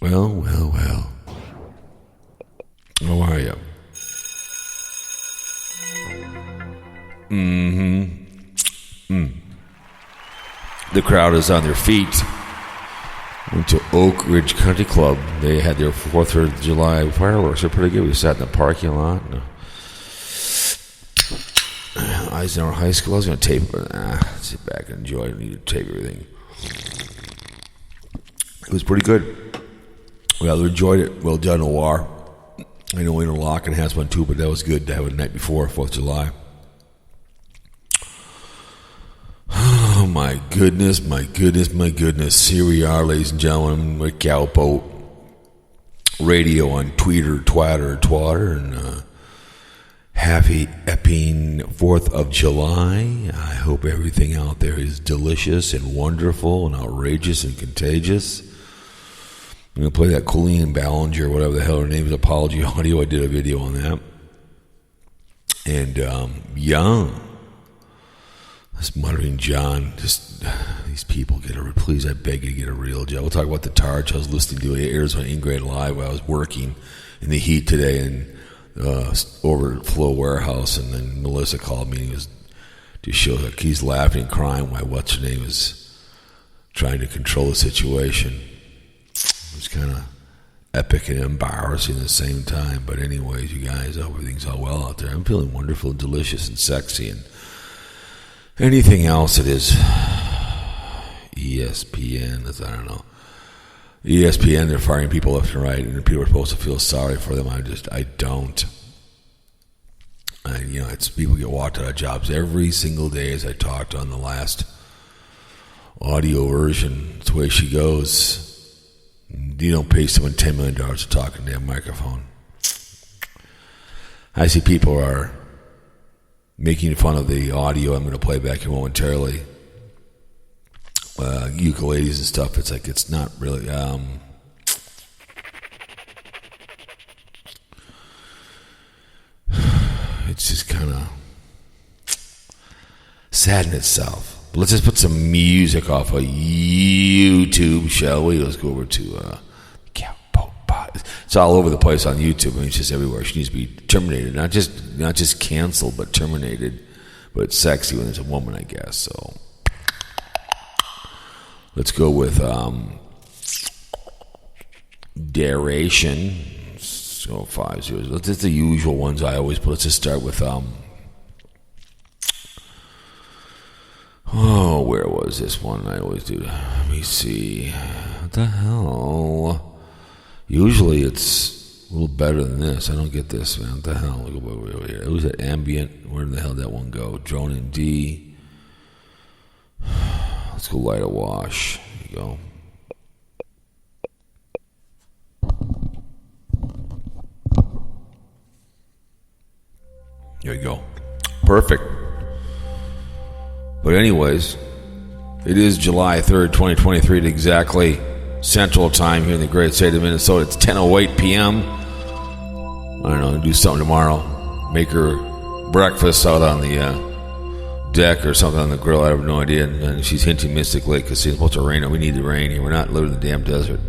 Well. How are you? The crowd is on their feet. Went to Oak Ridge Country Club. They had their 4th of July fireworks. They're pretty good. We sat in the parking lot. Eisenhower High School. I was going to tape it, but sit back and enjoy. I don't need to tape everything. It was pretty good. Well, I enjoyed it. Well done, Noir. I know Interlochen has one too, but that was good to have it the night before 4th of July. Oh, my goodness. Here we are, ladies and gentlemen, with Galpo Radio on Twatter, and happy epping 4th of July. I hope everything out there is delicious and wonderful and outrageous and contagious. I'm going to play that Colleen Ballinger, whatever the hell her name is, apology audio. I did a video on that. And, this muttering John, just these people please, I beg you to get a real job. We'll talk about the TARD I was listening to. It airs on Ingrate Live while I was working in the heat today in Overflow Warehouse, and then Melissa called me and he was to show that he's laughing and crying while what's her name is trying to control the situation. It's kind of epic and embarrassing at the same time. But anyways, you guys, I hope everything's all well out there. I'm feeling wonderful and delicious and sexy and anything else that is ESPN, I don't know. ESPN, they're firing people left and right, and people are supposed to feel sorry for them. I don't. It's people get walked out of jobs every single day, as I talked on the last audio version. It's the way she goes. You don't pay someone $10 million to talk in a damn microphone. I see people are making fun of the audio I'm going to play back here momentarily. Ukuleles and stuff. It's like it's not really. It's just kind of sad in itself. But let's just put some music off of YouTube, shall we? Let's go over to it's all over the place on YouTube. I mean, it's just everywhere. She needs to be terminated, not just canceled, but terminated. But it's sexy when there's a woman, I guess. So let's go with Daration. So 5 zeros. Let's just the usual ones I always put. Let's just start with where was this one? I always do. Let me see. What the hell? Usually it's a little better than this. I don't get this, man. What the hell? Wait. It was that ambient. Where the hell did that one go? Drone in D. Let's go light a wash. There you go. There you go. Perfect. But anyways, it is July 3rd, 2023 at exactly Central Time here in the great state of Minnesota. It's 10:08 p.m. I don't know, do something tomorrow. Make her breakfast out on the deck or something on the grill. I have no idea. And she's hinting mystically because it's supposed to rain. We need the rain here. We're not living in the damn desert.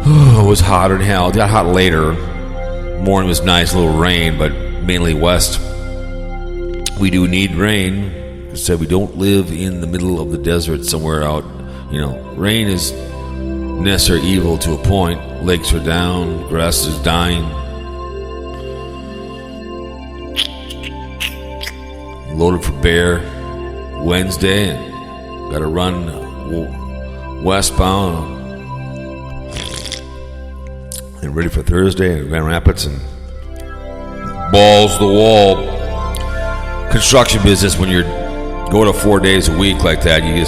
It was hotter than hell. It got hot later. Morning was nice, a little rain, but mainly west. We do need rain. I said we don't live in the middle of the desert somewhere out. Rain is necessary evil to a point. Lakes are down, grass is dying. Loaded for bear Wednesday, and got to run westbound and ready for Thursday in Grand Rapids and balls to the wall. Construction business, when you're going to 4 days a week like that, you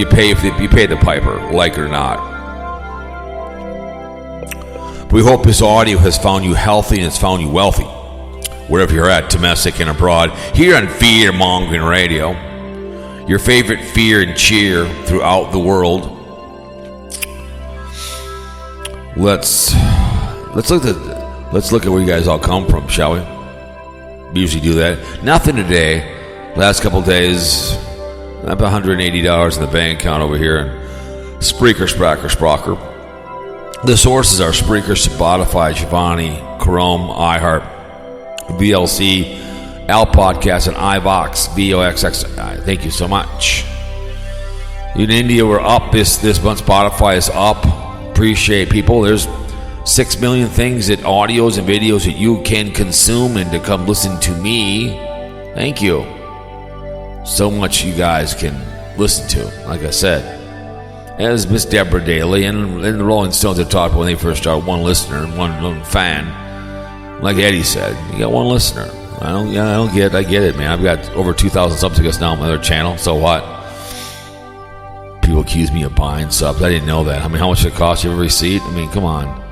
pay the piper, like it or not. We hope this audio has found you healthy and it's found you wealthy, wherever you're at, domestic and abroad. Here on Fear Mongering Radio, your favorite fear and cheer throughout the world. Let's look at where you guys all come from, shall we? We usually do that. Nothing today. Last couple days, about $180 in the bank account over here. Spreaker, Sprocker. The sources are Spreaker, Spotify, Giovanni, Chrome, iHeart, VLC, Al Podcast, and iVox, VOXX. Thank you so much. In India, we're up this month. Spotify is up. Appreciate people. There's 6 million things that audios and videos that you can consume and to come listen to me. Thank you. So much you guys can listen to. Like I said, as Miss Deborah Daly and the Rolling Stones had talked when they first started, one listener, one fan. Like Eddie said, you got one listener. I get it, man. I've got over 2,000 subs, I guess, now on my other channel. So what? People accuse me of buying subs. I didn't know that. I mean, how much it costs you every seat? I mean, come on.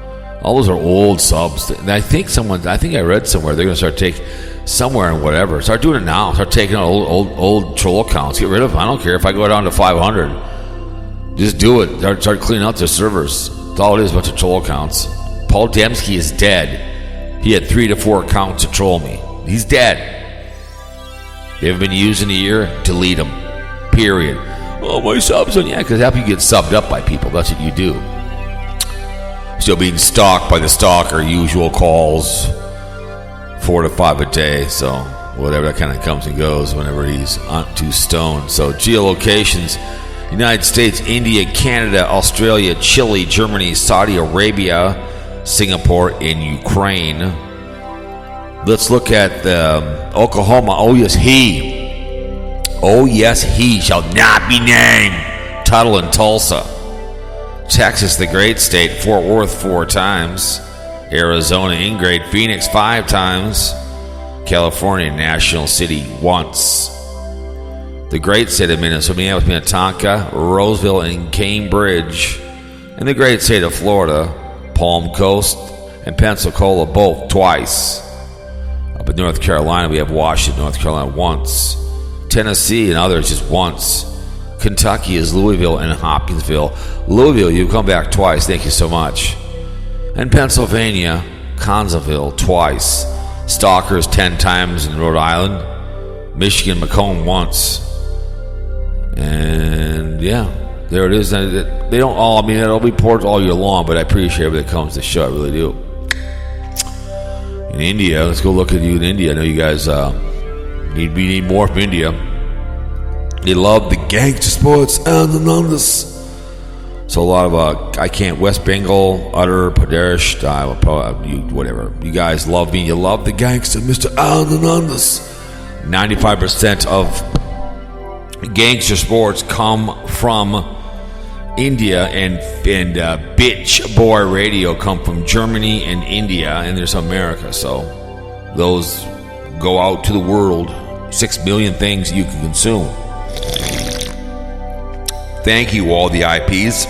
All those are old subs. I think I read somewhere they're going to start taking somewhere and whatever. Start doing it now. Start taking out old troll accounts. Get rid of them. I don't care if I go down to 500. Just do it. Start cleaning out their servers. That's all it is, a bunch of troll accounts. Paul Dembski is dead. He had 3 to 4 accounts to troll me. He's dead. They haven't been used in a year. Delete them. Period. Oh, my subs on. Yeah, because after you get subbed up by people, that's what you do. Still being stalked by the stalker. Usual calls. 4 to 5 a day. So whatever, that kind of comes and goes whenever he's on too stoned. So geolocations. United States, India, Canada, Australia, Chile, Germany, Saudi Arabia, Singapore, and Ukraine. Let's look at Oklahoma. Oh, yes, he shall not be named. Tuttle and Tulsa. Texas, the great state. Fort Worth 4 times. Arizona, Ingrate. Phoenix 5 times. California, National City once. The great state of Minnesota, Minnetonka, Roseville, and Cambridge. And the great state of Florida, Palm Coast and Pensacola, both twice. Up in North Carolina, we have Washington, North Carolina once. Tennessee and others just once. Kentucky is Louisville and Hopkinsville. Louisville, you come back twice. Thank you so much. And Pennsylvania, Consolville twice. Stalkers 10 times in Rhode Island. Michigan, Macomb once. And yeah, there it is. They don't all, I mean, it'll be reports all year long, but I appreciate everybody that comes to the show. I really do. In India, let's go look at you in India. I know you guys need more from India. They love the gangster sports and the numbers. So a lot of West Bengal, Uttar Pradesh, whatever. You guys love me. You love the gangster, Mr. Anandas. 95% of gangster sports come from India, and bitch boy radio come from Germany and India, and there's America. So those go out to the world. 6 million things you can consume. Thank you, all the IPs,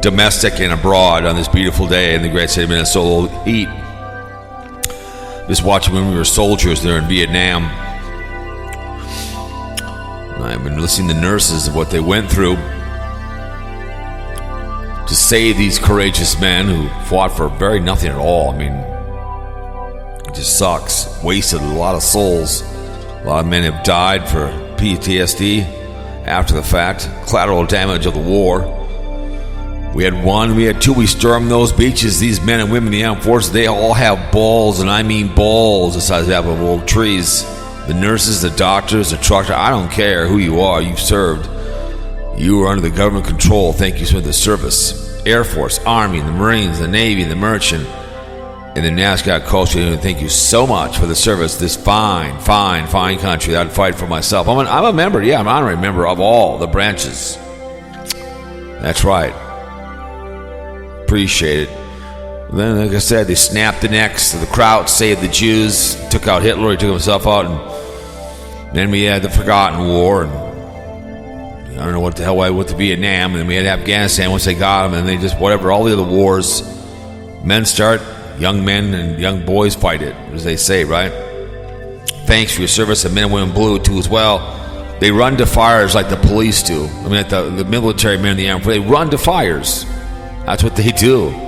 domestic and abroad, on this beautiful day in the great state of Minnesota. Heat. Just watching when we were soldiers there in Vietnam. I've been listening to nurses of what they went through to save these courageous men who fought for very nothing at all. I mean, it just sucks. Wasted a lot of souls. A lot of men have died for PTSD after the fact. Collateral damage of the war. We had 1, we had 2. We stormed those beaches. These men and women in the armed forces, they all have balls, and I mean balls the size of old trees. The nurses, the doctors, the truck drivers, I don't care who you are, you've served. You are under the government control. Thank you for the service. Air Force, Army, the Marines, the Navy, the Merchant, and the NASCAR Coast. Thank you so much for the service. This fine country that I'd fight for myself. I'm a member, yeah, I'm an honorary member of all the branches. That's right. Appreciate it. Then, like I said, they snapped the necks of the Krauts, saved the Jews, took out Hitler, he took himself out, and then we had the Forgotten War, and I don't know what the hell I went to Vietnam, and then we had Afghanistan once they got them, and they just, whatever, all the other wars, men start, young men and young boys fight it, as they say, right? Thanks for your service, and men and women blue, too, as well. They run to fires like the police do. I mean, like the military men in the army, they run to fires. That's what they do.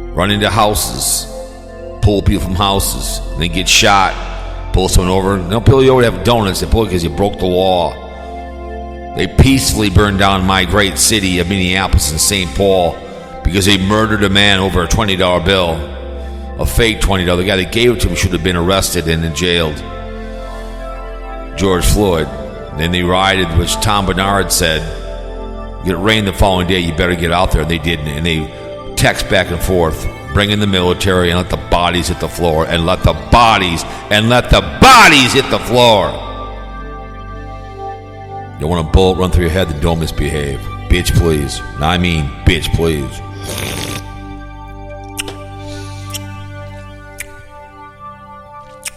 Run into houses, pull people from houses, and then get shot, pull someone over. They don't pull you over to have donuts, they pull you because you broke the law. They peacefully burned down my great city of Minneapolis and St. Paul because they murdered a man over a $20 bill, a fake $20. The guy that gave it to him should have been arrested and then jailed. George Floyd. Then they rioted, which Tom Bernard said, "It rained the following day, you better get out there." And they didn't. And they text back and forth, bring in the military and let the bodies hit the floor, and let the bodies hit the floor. You want a bullet run through your head, then don't misbehave. Bitch, please. I mean, bitch, please.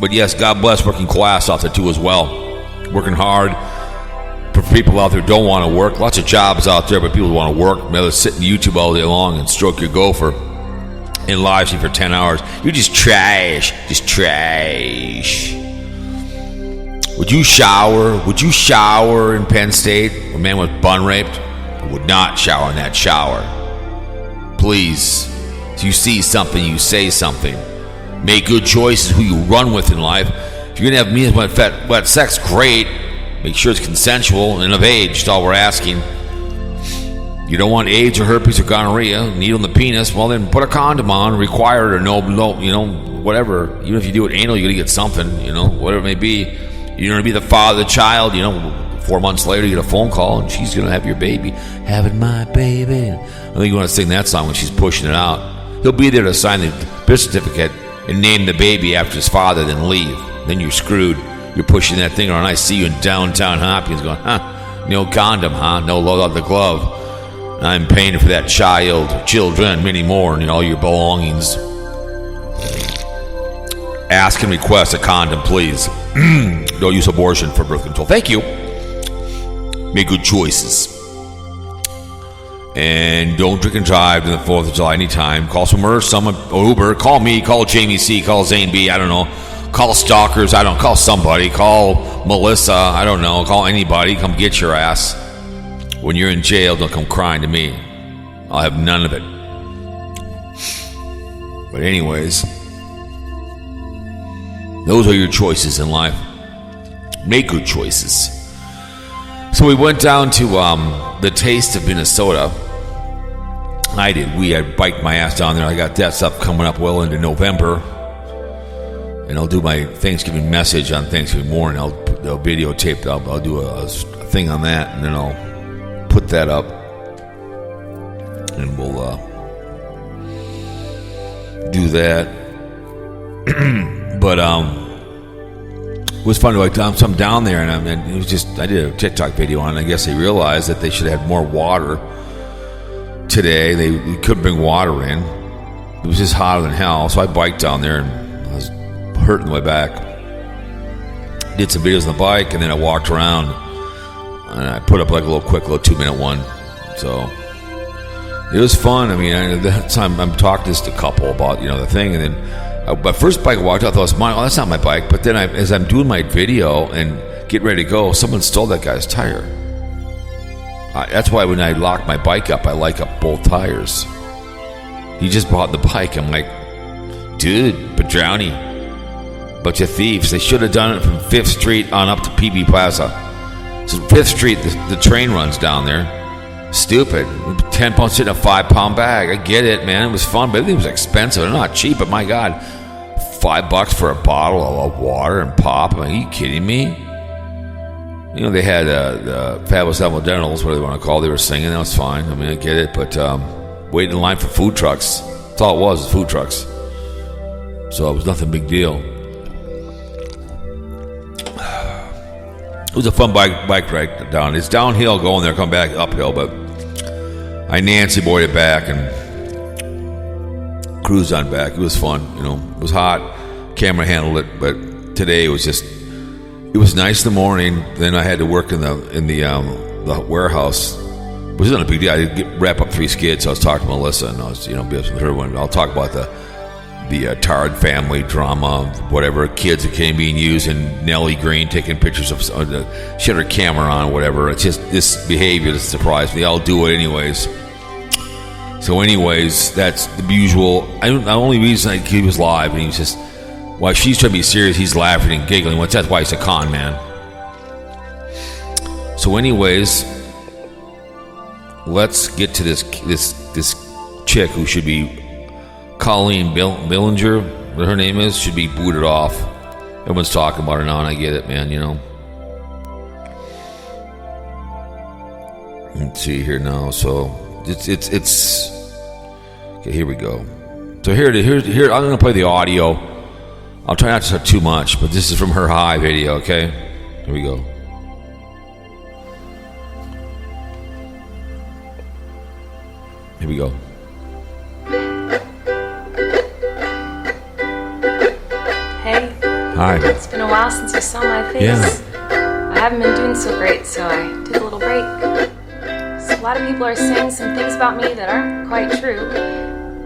But yes, God bless working class out there too as well. Working hard. For people out there who don't want to work, lots of jobs out there, but people who want to work, rather sit in YouTube all day long and stroke your gopher and live stream for 10 hours. You're just trash. Just trash. Would you shower? Would you shower in Penn State? A man was bun raped? I would not shower in that shower. Please. If you see something, you say something. Make good choices who you run with in life. If you're going to have me wet sex, great. Make sure it's consensual and of age. That's all we're asking. You don't want AIDS or herpes or gonorrhea, needle in the penis, well then put a condom on, required or no, whatever. Even if you do it anal, you're going to get something, whatever it may be. You're going to be the father of the child, 4 months later you get a phone call and she's going to have your baby. Having my baby. I think you want to sing that song when she's pushing it out. He'll be there to sign the birth certificate and name the baby after his father, then leave. Then you're screwed. You're pushing that thing around. I see you in downtown Hopkins going, no condom, no load out the glove. I'm paying for that children, many more, and all your belongings. Ask and request a condom, please. Don't use abortion for birth control. Thank you. Make good choices. And don't drink and drive to the 4th of July anytime. Call someone, Uber. Call me. Call Jamie C. Call Zane B. I don't know. Call stalkers. I don't call somebody. Call Melissa. I don't know. Call anybody. Come get your ass. When you're in jail, don't come crying to me. I'll have none of it. But anyways, those are your choices in life. Make good choices. So we went down to the Taste of Minnesota. I biked my ass down there. I got that stuff coming up well into November. And I'll do my Thanksgiving message on Thanksgiving morning. I'll videotape. I'll do a thing on that, and then I'll put that up, and we'll do that. But it was fun. I'm down there, and it was just, I did a TikTok video on it. I guess they realized that they should have more water today. They couldn't bring water in. It was just hotter than hell. So I biked down there, and I was hurting my back. Did some videos on the bike, and then I walked around, and I put up like a little quick 2-minute one. So it was fun. I mean, at that time I'm talking to just a couple about the thing, and then my first bike I walked out, I thought it was mine. Oh, that's not my bike. But then as I'm doing my video and getting ready to go, someone stole that guy's tire. That's why when I lock my bike up, I like up both tires. He just bought the bike. I'm like, dude, Padrowny, bunch of thieves. They should have done it from 5th Street on up to PB Plaza. So 5th Street, the train runs down there. Stupid. 10 pounds in a 5-pound bag. I get it, man. It was fun, but everything was expensive. They're not cheap, but my God, $5 for a bottle of water and pop. Are you kidding me? They had the Fabulous Evidentals, whatever they want to call it. They were singing. That was fine. I mean, I get it, but waiting in line for food trucks. That's all it was food trucks. So it was nothing big deal. It was a fun bike ride down. It's downhill going there, come back uphill, but I Nancy boyed it back and cruised on back. It was fun, It was hot. Camera handled it, but today it was nice in the morning. Then I had to work in the warehouse, which isn't a big deal. I did wrap up 3 skids. So I was talking to Melissa, and I was be with her one. I'll talk about the TARD family drama, whatever, kids that came being used, and Nellie Green taking pictures of she had her camera on, whatever. It's just this behavior that surprised me. I'll do it anyways. So anyways, that's the usual. The only reason he was live, and he was just, while she's trying to be serious, he's laughing and giggling. That's why he's a con man. So anyways, let's get to this chick who should be Colleen Ballinger, what her name is, should be booted off. Everyone's talking about her now, and I get it, man, you know. Let's see here now. So it's okay, here we go. So here I'm gonna play the audio. I'll try not to talk too much, but this is from her high video, okay? Here we go. Here we go. Hey. Hi. It's been a while since you saw my face. Yeah. I haven't been doing so great, so I took a little break. So a lot of people are saying some things about me that aren't quite true.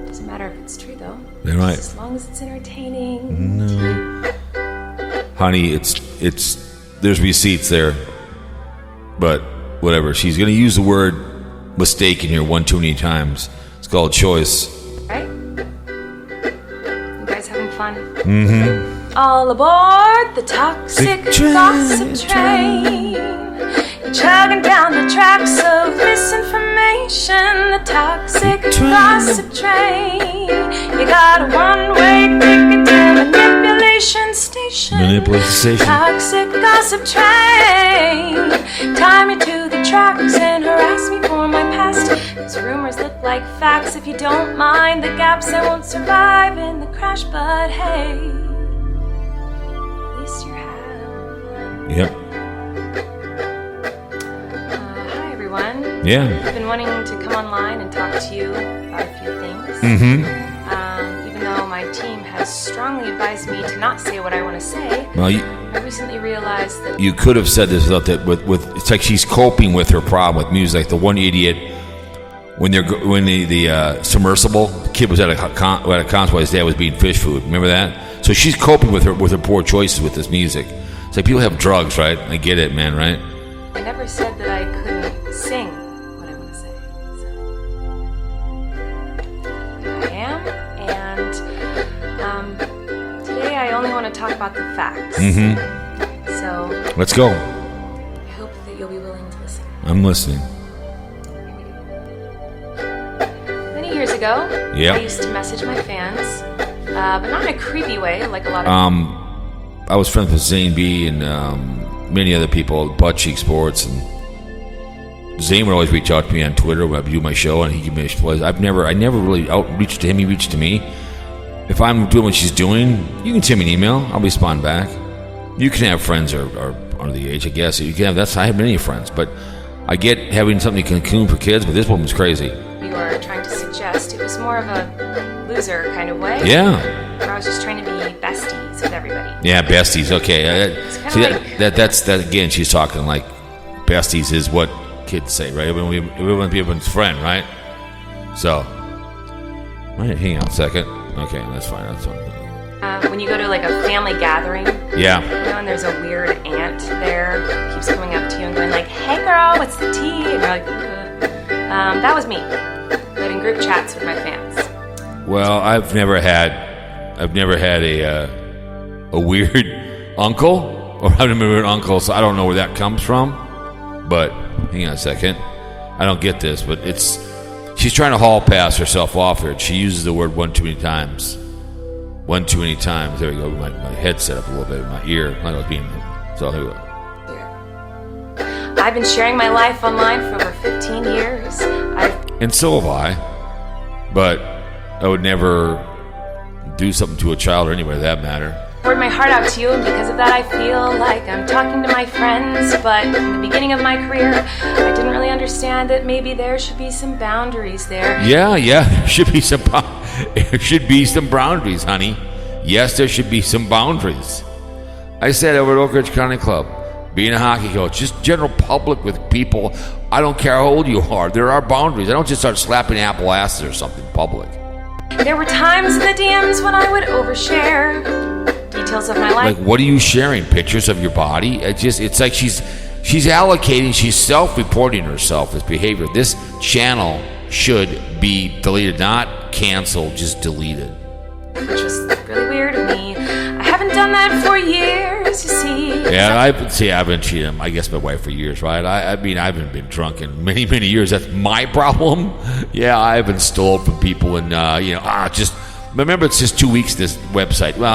Doesn't matter if it's true, though. They're right. Just as long as it's entertaining. No. Honey, it's there's receipts there. But whatever. She's going to use the word mistake in here one too many times. It's called choice. Right? You guys having fun? Mm-hmm. All aboard the toxic gossip train. You're chugging down the tracks of misinformation. The toxic gossip train. You got a one-way ticket to manipulation station. Manipulation station. Toxic gossip train. Tie me to the tracks and harass me for my past. These rumors look like facts. If you don't mind the gaps, I won't survive in the crash. But hey, at least you're having. Yep. Hi everyone. Yeah. I've been wanting to come online and talk to you about a few things. Mm-hmm. Even though my team has strongly advised me to not say what I want to say, Well, I recently realized that you could have said this without that. With it's like she's coping with her problem with music. Like the one idiot when the submersible kid was at a concert while his dad was being fish food. Remember that? So she's coping with her poor choices with this music. It's like people have drugs, right? I get it, man, right? I never said that I couldn't sing what I want to say. So I am, and today I only want to talk about the facts. Mm-hmm. So Let's go. I hope that you'll be willing to listen. I'm listening. Many years ago, Yep. I used to message my fans, but not in a creepy way, like a lot of I was friends with Zane B and many other people, Butt Cheek Sports, and Zane would always reach out to me on Twitter when I do my show, and he'd give me his plays. I never really outreached to him. He reached to me. If I'm doing what she's doing, you can send me an email. I'll respond back. You can have friends or under the age, I guess. You can have. I have many friends, but I get having something cocoon for kids. But this woman's crazy. you were trying to suggest. It was more of a loser kind of way. Yeah. Where I was just trying to be besties with everybody. Yeah, besties. Okay. See, like, that's again. She's talking like besties is what kids say, right? We want to be everyone's friend, right? So, right, hang on a second. Okay, that's fine. That's fine. when you go to like a family gathering, Yeah. you know, and there's a weird aunt there who keeps coming up to you and going like, "Hey girl, what's the tea?" And you're like, "Ugh." That was me. But in group chats with my fans. Well, I've never had a weird uncle, or I've never been an uncle, so I don't know where that comes from. But hang on a second, I don't get this, but she's trying to hall pass herself off here. She uses the word one too many times. One too many times. There we go. My head set up a little bit in my ear. Like I was being. So here we go. I've been sharing my life online for over 15 years. And so have I. But I would never do something to a child or anybody for that matter. Poured my heart out to you, and because of that I feel like I'm talking to my friends. But in the beginning of my career, I didn't really understand that maybe there should be some boundaries there. Yeah, there should be some boundaries, honey. Yes, there should be some boundaries. I said over at Oak Ridge County Club, being a hockey coach, just general public with people, I don't care how old you are, there are boundaries. I don't just start slapping apple asses or something in public. There were times in the DMs when I would overshare details of my life. Like, what are you sharing? Pictures of your body? It's like she's allocating, she's self-reporting herself as behavior. This channel should be deleted, not canceled, just deleted. Which was really weird of me. I haven't done that for years. boys, you see. Yeah, I've been cheating, I guess, my wife for years, right? I mean, I haven't been drunk in many, many years. That's my problem. Yeah, I've been stole from people and, just... Remember, it's just 2 weeks, this website. Well,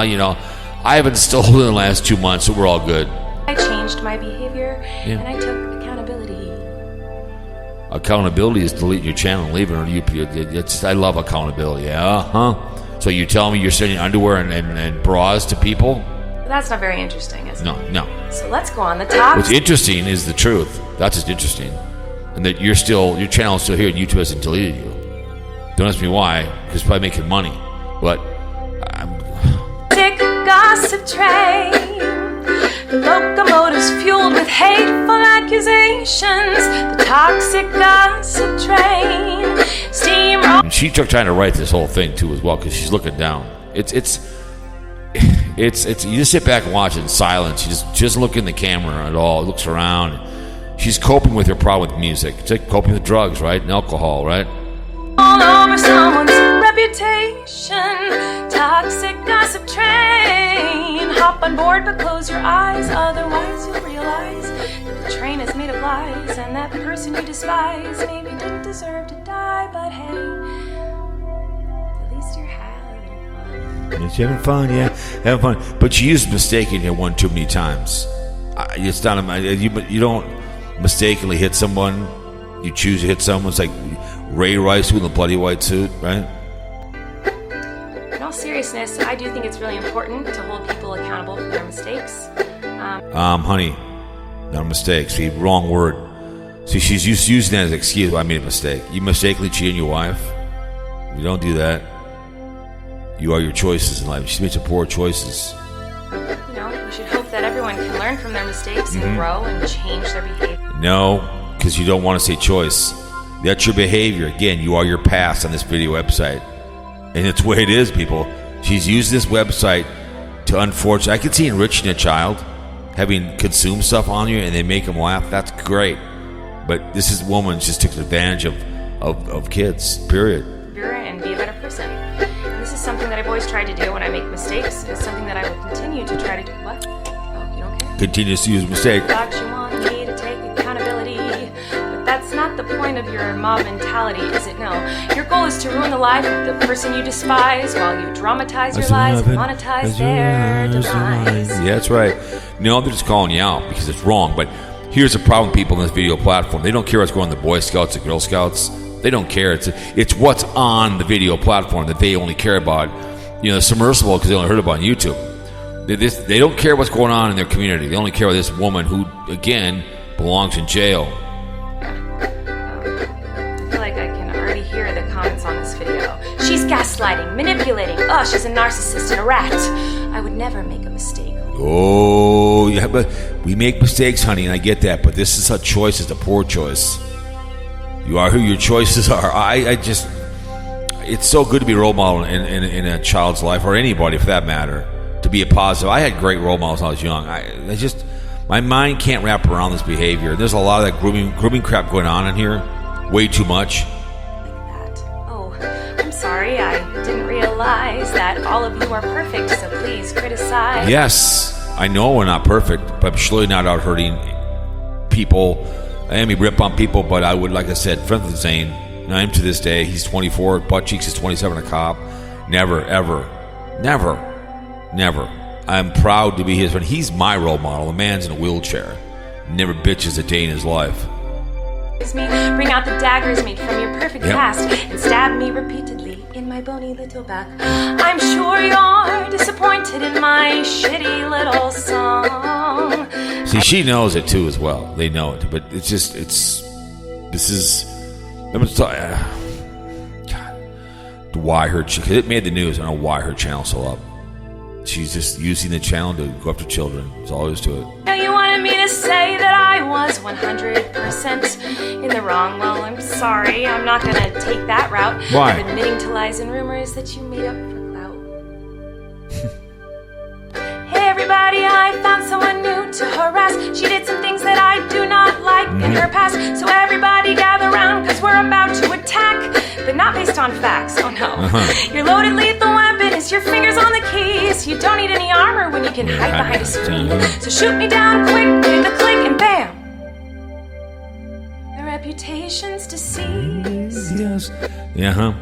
I haven't stolen in the last 2 months, so we're all good. I changed my behavior, and I took accountability. Accountability is deleting your channel and leaving it. I love accountability. So you tell me you're sending underwear and bras to people? That's not very interesting, is it? No. So let's go on the top. What's interesting is the truth. That's just interesting. And that your channel is still here and YouTube hasn't deleted you. Don't ask me why, because it's probably making money. But Sick gossip train. The locomotive's fueled with hateful accusations. The toxic gossip train. Steamroll. She took time to write this whole thing too, as well, because she's looking down. It's you just sit back and watch it in silence. She doesn't look in the camera at all. Looks around. She's coping with her problem with music. It's like coping with drugs, right? And alcohol, right? All over someone's reputation. Toxic gossip train. Hop on board but close your eyes, otherwise you'll realize that the train is made of lies, and that person you despise maybe didn't deserve to die, but hey, at least you're having fun. She's having fun, yeah, having fun. But she used mistaken here one too many times. It's not you don't mistakenly hit someone. You choose to hit someone. It's like Ray Rice with a bloody white suit, right? In all seriousness, I do think it's really important to hold people accountable for their mistakes. Honey, not a mistake. See, wrong word. See, she's using that as an excuse. I made a mistake. You mistakenly cheated on your wife. You don't do that. You are your choices in life. She made some poor choices. We should hope that everyone can learn from their mistakes and grow and change their behavior. No, because you don't want to say choice. That's your behavior. Again, you are your past on this video website. And it's the way it is, people. She's used this website to, unfortunately, I can see enriching a child, having consumed stuff on you, and they make them laugh. That's great. But this woman just took advantage of kids, period. And be a better person. And this is something that I've always tried to do when I make mistakes. It's something that I will continue to try to do. What? Oh, you don't care? Continue to use mistakes. You want me to take accountability. But that's not the point of your mob mentality, is it? No. Your goal is to ruin the life of the person you despise while you dramatize your lies and monetize their demise. Yeah, that's right. No, they're just calling you out because it's wrong. But here's the problem with people on this video platform. They don't care what's going on in the Boy Scouts or Girl Scouts. They don't care. It's what's on the video platform that they only care about. The submersible, because they only heard about on YouTube. They don't care what's going on in their community. They only care about this woman who, again, belongs in jail. I feel like I can already hear the comments on this video. She's gaslighting, manipulating. Oh, she's a narcissist and a rat. I would never make a mistake. Oh, yeah, but we make mistakes, honey, and I get that. But this is a choice. It's a poor choice. You are who your choices are. It's so good to be a role model in a child's life, or anybody for that matter, to be a positive. I had great role models when I was young. My mind can't wrap around this behavior. There's a lot of that grooming crap going on in here. Way too much. Like that. Oh, I'm sorry. I didn't realize that all of you are perfect, so please criticize. Yes, I know we're not perfect, but I'm surely not out hurting people. I may rip on people, but I would, like I said, friends with Zane. And I am to this day. He's 24. Butt cheeks is 27. A cop. Never, ever, never, never. I'm proud to be his friend. He's my role model. The man's in a wheelchair. Never bitches a day in his life. Bring out the daggers made from your perfect past and stab me repeatedly in my bony little back. I'm sure you're disappointed in my shitty little song. See, she knows it too as well. They know it, but I'm going to tell you, God, why her, because it made the news. I don't know why her channel's so up. She's just using the channel to go after children. That's all there is to it. Now you wanted me to say that I was 100% in the wrong. Well, I'm sorry. I'm not going to take that route. Why? Of admitting to lies and rumors that you made up for clout. Hey, everybody, I found someone new wanted to harass. She did some things that I do not like in her past. So everybody gather round, cause we're about to attack. But not based on facts, oh no. Your loaded lethal weapon is your fingers on the keys. You don't need any armor when you can hide behind a screen. So shoot me down quick with a click and bam. The reputation's deceased. Yes. Yeah,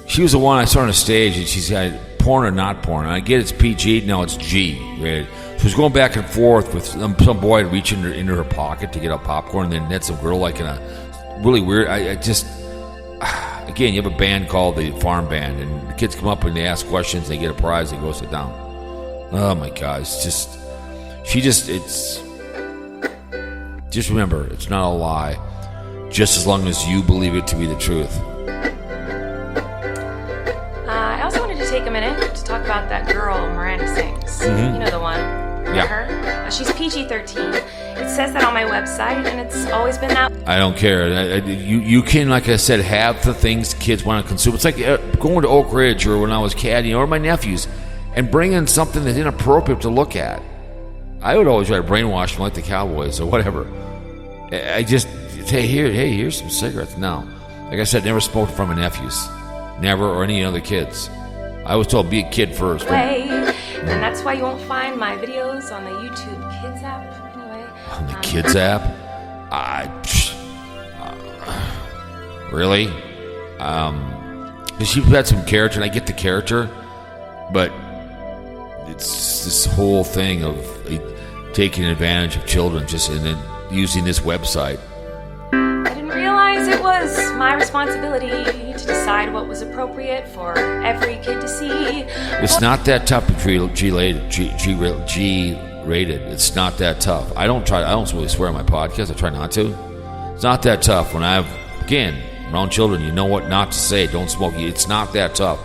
She was the one I saw on the stage, and she said, porn or not porn. And I get it's PG, no, it's G. Right? She was going back and forth with some boy reaching into her pocket to get out popcorn, and then met some girl like in a really weird. I just, again, you have a band called the Farm Band, and the kids come up and they ask questions, they get a prize, they go sit down. Oh my God, it's just, just remember, it's not a lie, just as long as you believe it to be the truth. I also wanted to take a minute to talk about that girl Miranda Sings. You know the one. Yeah. Her. She's PG-13. It says that on my website, and it's always been that. I don't care. You can, like I said, have the things kids want to consume. It's like going to Oak Ridge or when I was caddying or my nephews and bringing something that's inappropriate to look at. I would always try to brainwash them like the Cowboys or whatever. I just say, here's some cigarettes. No. Like I said, never smoked from my nephews. Never, or any other kids. I was told, be a kid first. And that's why you won't find my videos on the YouTube Kids app. Anyway. On the Kids app? Really? She's had some character, and I get the character, but it's this whole thing of taking advantage of children and then using this website. I didn't realize it was my responsibility to decide what was appropriate for every kid to see. It's not that tough to be G-rated. It's not that tough. I don't really swear on my podcast. I try not to. It's not that tough. When around children, you know what not to say. Don't smoke. It's not that tough.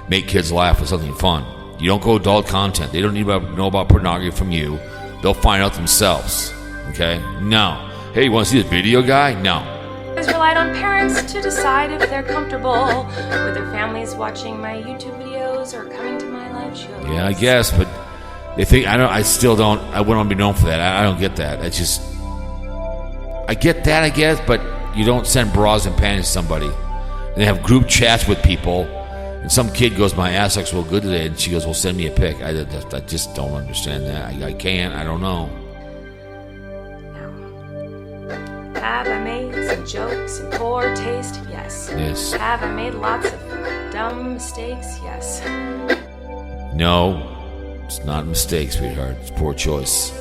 Make kids laugh with something fun. You don't go adult content. They don't need to know about pornography from you. They'll find out themselves. Okay? No. Hey, you want to see this video guy? No. Has relied on parents to decide if they're comfortable with their families watching my YouTube videos or coming to my live shows. Yeah, I guess, but they think I wouldn't want to be known for that. I don't get that. I get that, I guess, but you don't send bras and panties to somebody. And they have group chats with people, and some kid goes, my ass looks real good today, and she goes, well, send me a pic. I just don't understand that. I can't. I don't know. Have I made some jokes in poor taste? Yes. Yes. Have I made lots of dumb mistakes? Yes. No, it's not a mistake, sweetheart. It's poor choice.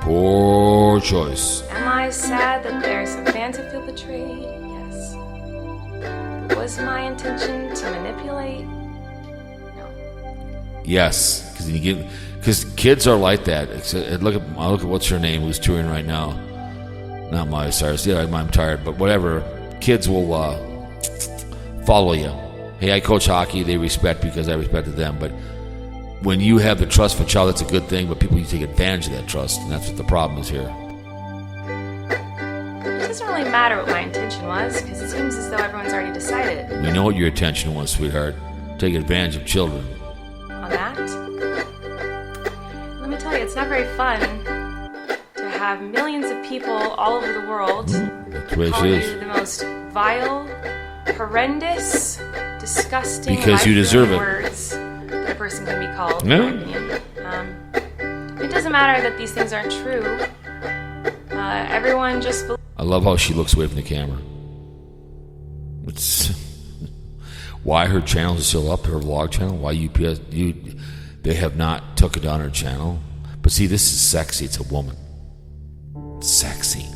Poor choice. Am I sad that there's some fans who feel betrayed? Yes. Was my intention to manipulate? No. Yes, because kids are like that. Look at what's her name who's touring right now. Not Miley Cyrus. Yeah, I'm tired, but whatever. Kids will follow you. Hey, I coach hockey. They respect because I respected them. But when you have the trust for a child, that's a good thing. But people, you take advantage of that trust, and that's what the problem is here. It doesn't really matter what my intention was, because it seems as though everyone's already decided. We know what your intention was, sweetheart. Take advantage of children. On that? Let me tell you, it's not very fun to have millions of people all over the world calling you the most vile, horrendous, disgusting, because you deserve it. Words that a person can be called. No. In my opinion. It doesn't matter that these things aren't true. Everyone just. I love how she looks away from the camera. It's why her channel is still up, her vlog channel. Why they have not took it on her channel. But see, this is sexy. It's a woman. Sexy.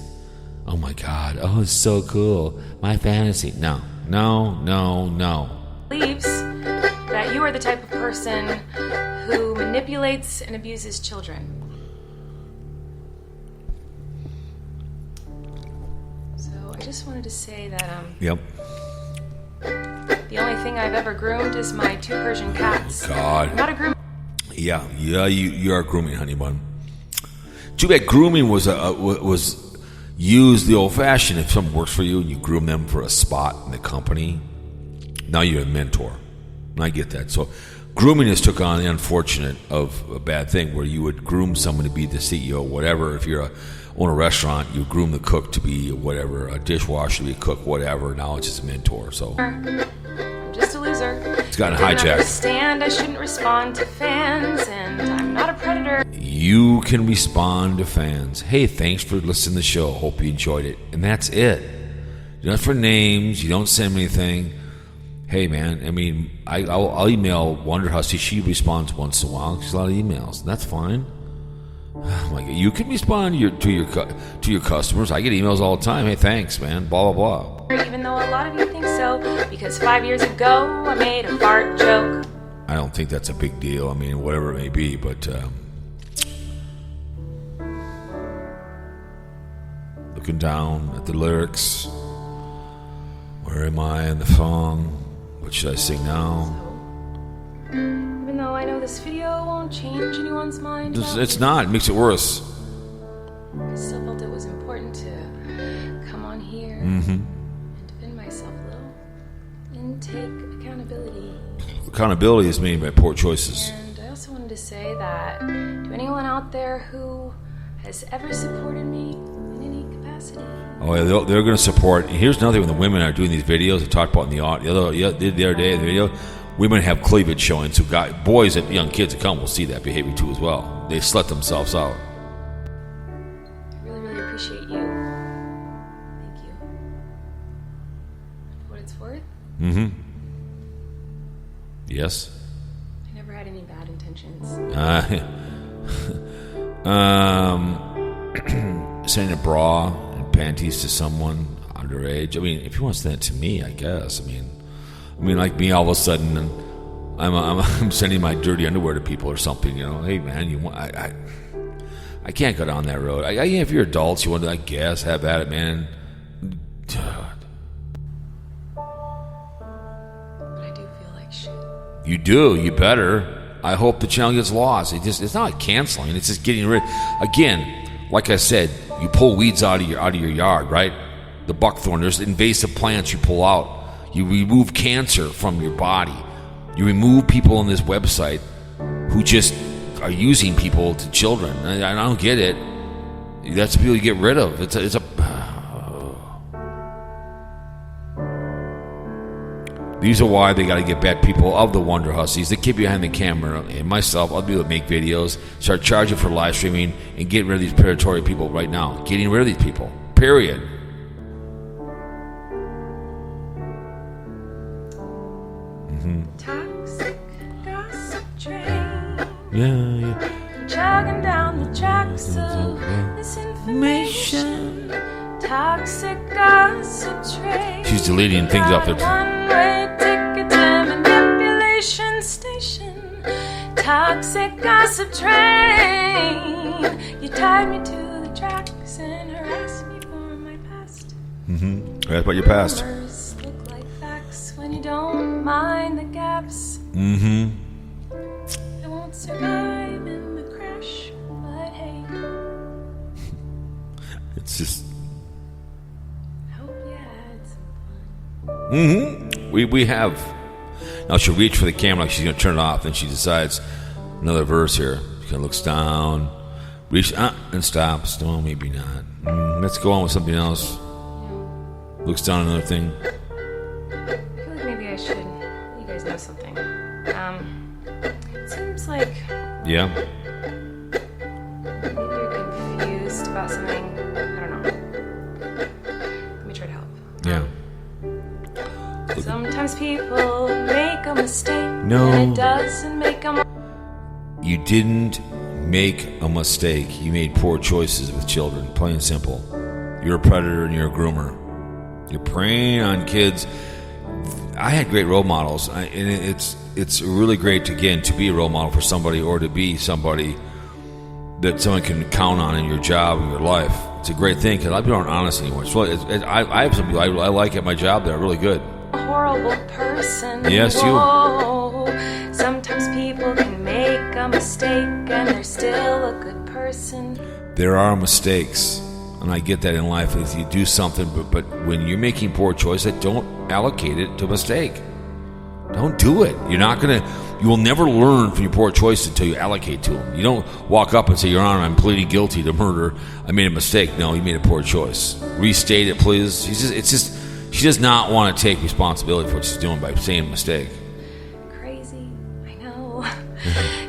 Oh my God. Oh, it's so cool. My fantasy. No. Believes that you are the type of person who manipulates and abuses children. So I just wanted to say that Yep. The only thing I've ever groomed is my 2 Persian cats. Oh God. I'm not a groomer. Yeah, you are grooming, honey bun. Too bad grooming was used the old-fashioned. If someone works for you and you groom them for a spot in the company, now you're a mentor. And I get that. So grooming has took on the unfortunate of a bad thing where you would groom someone to be the CEO, whatever. If you're own a restaurant, you groom the cook to be whatever, a dishwasher to be a cook, whatever. Now it's just a mentor. So I'm just a loser. It's gotten I hijacked. understand I shouldn't respond to fans, and I'm not a predator. You can respond to fans. Hey, thanks for listening to the show. Hope you enjoyed it. And that's it. You don't for names. You don't send me anything. Hey, man, I mean, I'll email Wonder Hussy. She responds once in a while. She's a lot of emails. That's fine. Like, you can respond to your customers. I get emails all the time. Hey, thanks, man. Blah, blah, blah. Even though a lot of you think so, because 5 years ago I made a fart joke. I don't think that's a big deal. I mean, whatever it may be, but looking down at the lyrics, where am I in the song? What should I sing now? Even though I know this video won't change anyone's mind, It's not. It makes it worse. I still felt it was important to come on here and defend myself a little and take accountability. Accountability is made by poor choices. And I also wanted to say that to anyone out there who has ever supported me in any capacity. Oh, yeah, they're going to support. Here's another thing: when the women are doing these videos, I talked about in the other day in the video. Women have cleavage showing, so boys and young kids that come will see that behavior too as well. They slut themselves out. I really, really appreciate you. Thank you. For what it's worth. Yes. I never had any bad intentions. Sending a bra and panties to someone underage. I mean, if you want to send it to me, I guess. I mean, like me, all of a sudden, I'm sending my dirty underwear to people or something. You know, hey man, you want? I can't go down that road. If you're adults, you want to, I guess, have at it, man. But I do feel like shit. You do. You better. I hope the channel gets lost. It's not like canceling. It's just getting rid. Again, like I said, you pull weeds out of your yard, right? The buckthorn. There's invasive plants you pull out. You remove cancer from your body. You remove people on this website who just are using people to children. I don't get it. That's the people you get rid of. It's a. These are why they got to get bad people of the Wonder Hussies, the kid behind the camera, and myself. I'll be able to make videos, start charging for live streaming, and get rid of these predatory people right now. Getting rid of these people. Period. Toxic gossip train. Yeah. Chugging down the tracks of misinformation. Toxic gossip train. She's deleting things off there. One-way ticket to manipulation station. Toxic gossip train. You tied me to the tracks and harassed me for my past. That's about your past. Rumors look like facts when you don't mind the gaps. I won't survive in the crash, but hey. It's just. I hope you had some fun. We have. Now she'll reach for the camera like she's going to turn it off. Then she decides another verse here. She kind of looks down, reach and stops. No, maybe not. Let's go on with something else. Looks down at another thing. I feel like maybe I should let you guys know something. It seems like Yeah. maybe you're confused about something. I don't know. Let me try to help. Yeah. Sometimes people make a mistake. No. And it doesn't make them. You didn't make a mistake. You made poor choices with children. Plain and simple. You're a predator and you're a groomer. You're preying on kids. I had great role models, and it's really great to be a role model for somebody, or to be somebody that someone can count on in your job and your life. It's a great thing because people aren't honest anymore. I have some people I like at my job that are really good. A horrible person. Yes, Whoa. Sometimes people can make a mistake and they're still a good person. There are mistakes, and I get that in life. If you do something, but when you're making poor choices, don't allocate it to mistake. Don't do it. You will never learn from your poor choices until you allocate to them. You don't walk up and say, Your Honor, I'm pleading guilty to murder. I made a mistake. No, you made a poor choice. Restate it, please. She does not want to take responsibility for what she's doing by saying a mistake. Crazy, I know.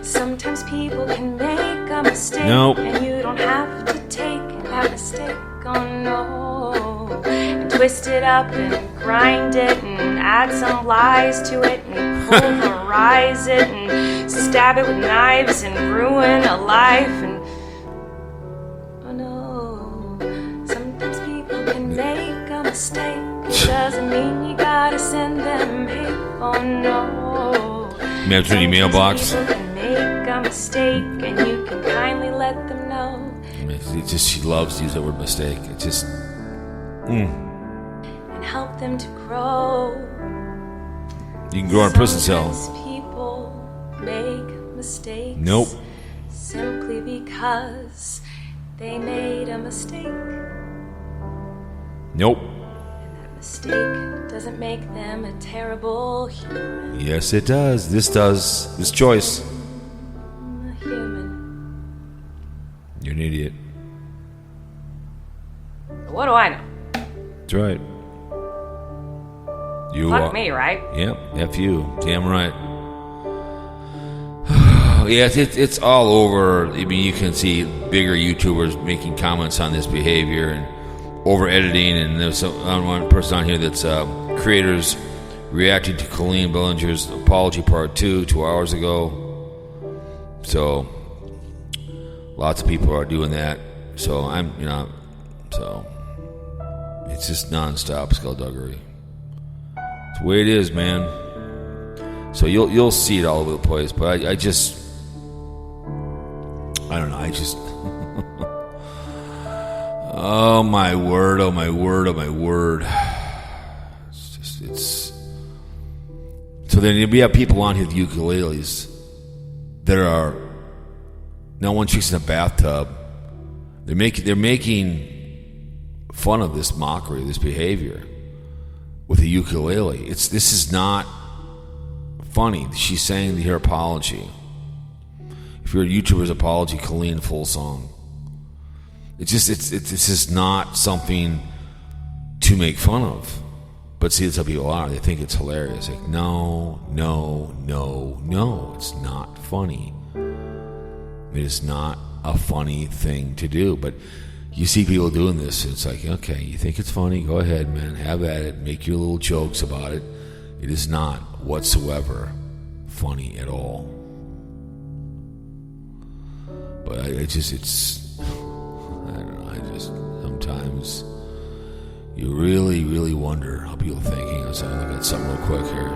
Sometimes people can make a mistake, Nope. and you don't have to take that mistake. Oh no. And twist it up and grind it and add some lies to it and pulverize it and stab it with knives and ruin a life. And oh no. Sometimes people can make a mistake. It doesn't mean you gotta send them hate. Oh no. Imagine your mailbox. People can make a mistake, and you can kindly let them know. It's just she loves to use that word mistake. It's just, And help them to grow. You can grow in a prison cell. Sometimes people make mistakes. Nope. Simply because they made a mistake. Nope. And that mistake doesn't make them a terrible human. Yes, it does. This does. This choice. A human. You're an idiot. What do I know? That's right. You Fuck me, right? Yep, F you. Damn right. Yeah, it's all over. I mean, you can see bigger YouTubers making comments on this behavior and over editing. And there's one person on here that's creators reacting to Colleen Ballinger's apology part 2 hours ago. So lots of people are doing that. So so it's just nonstop skullduggery. It's the way it is, man. So you'll see it all over the place. But I don't know. Oh my word! Oh my word! Oh my word! It's. So then we have people on here with ukuleles that are. Now one chick's in a bathtub. They're making fun of this mockery, this behavior with a ukulele. This is not funny. She's saying her apology. If you're a YouTuber's apology, Colleen, full song. It's just not something to make fun of. But see, that's how people are. They think it's hilarious. Like, no, it's not funny. It is not a funny thing to do. But you see people doing this. It's like, okay, you think it's funny? Go ahead, man. Have at it. Make your little jokes about it. It is not whatsoever funny at all. But I don't know. Sometimes you really, really wonder how people think. Hang on a second. Look at something real quick here.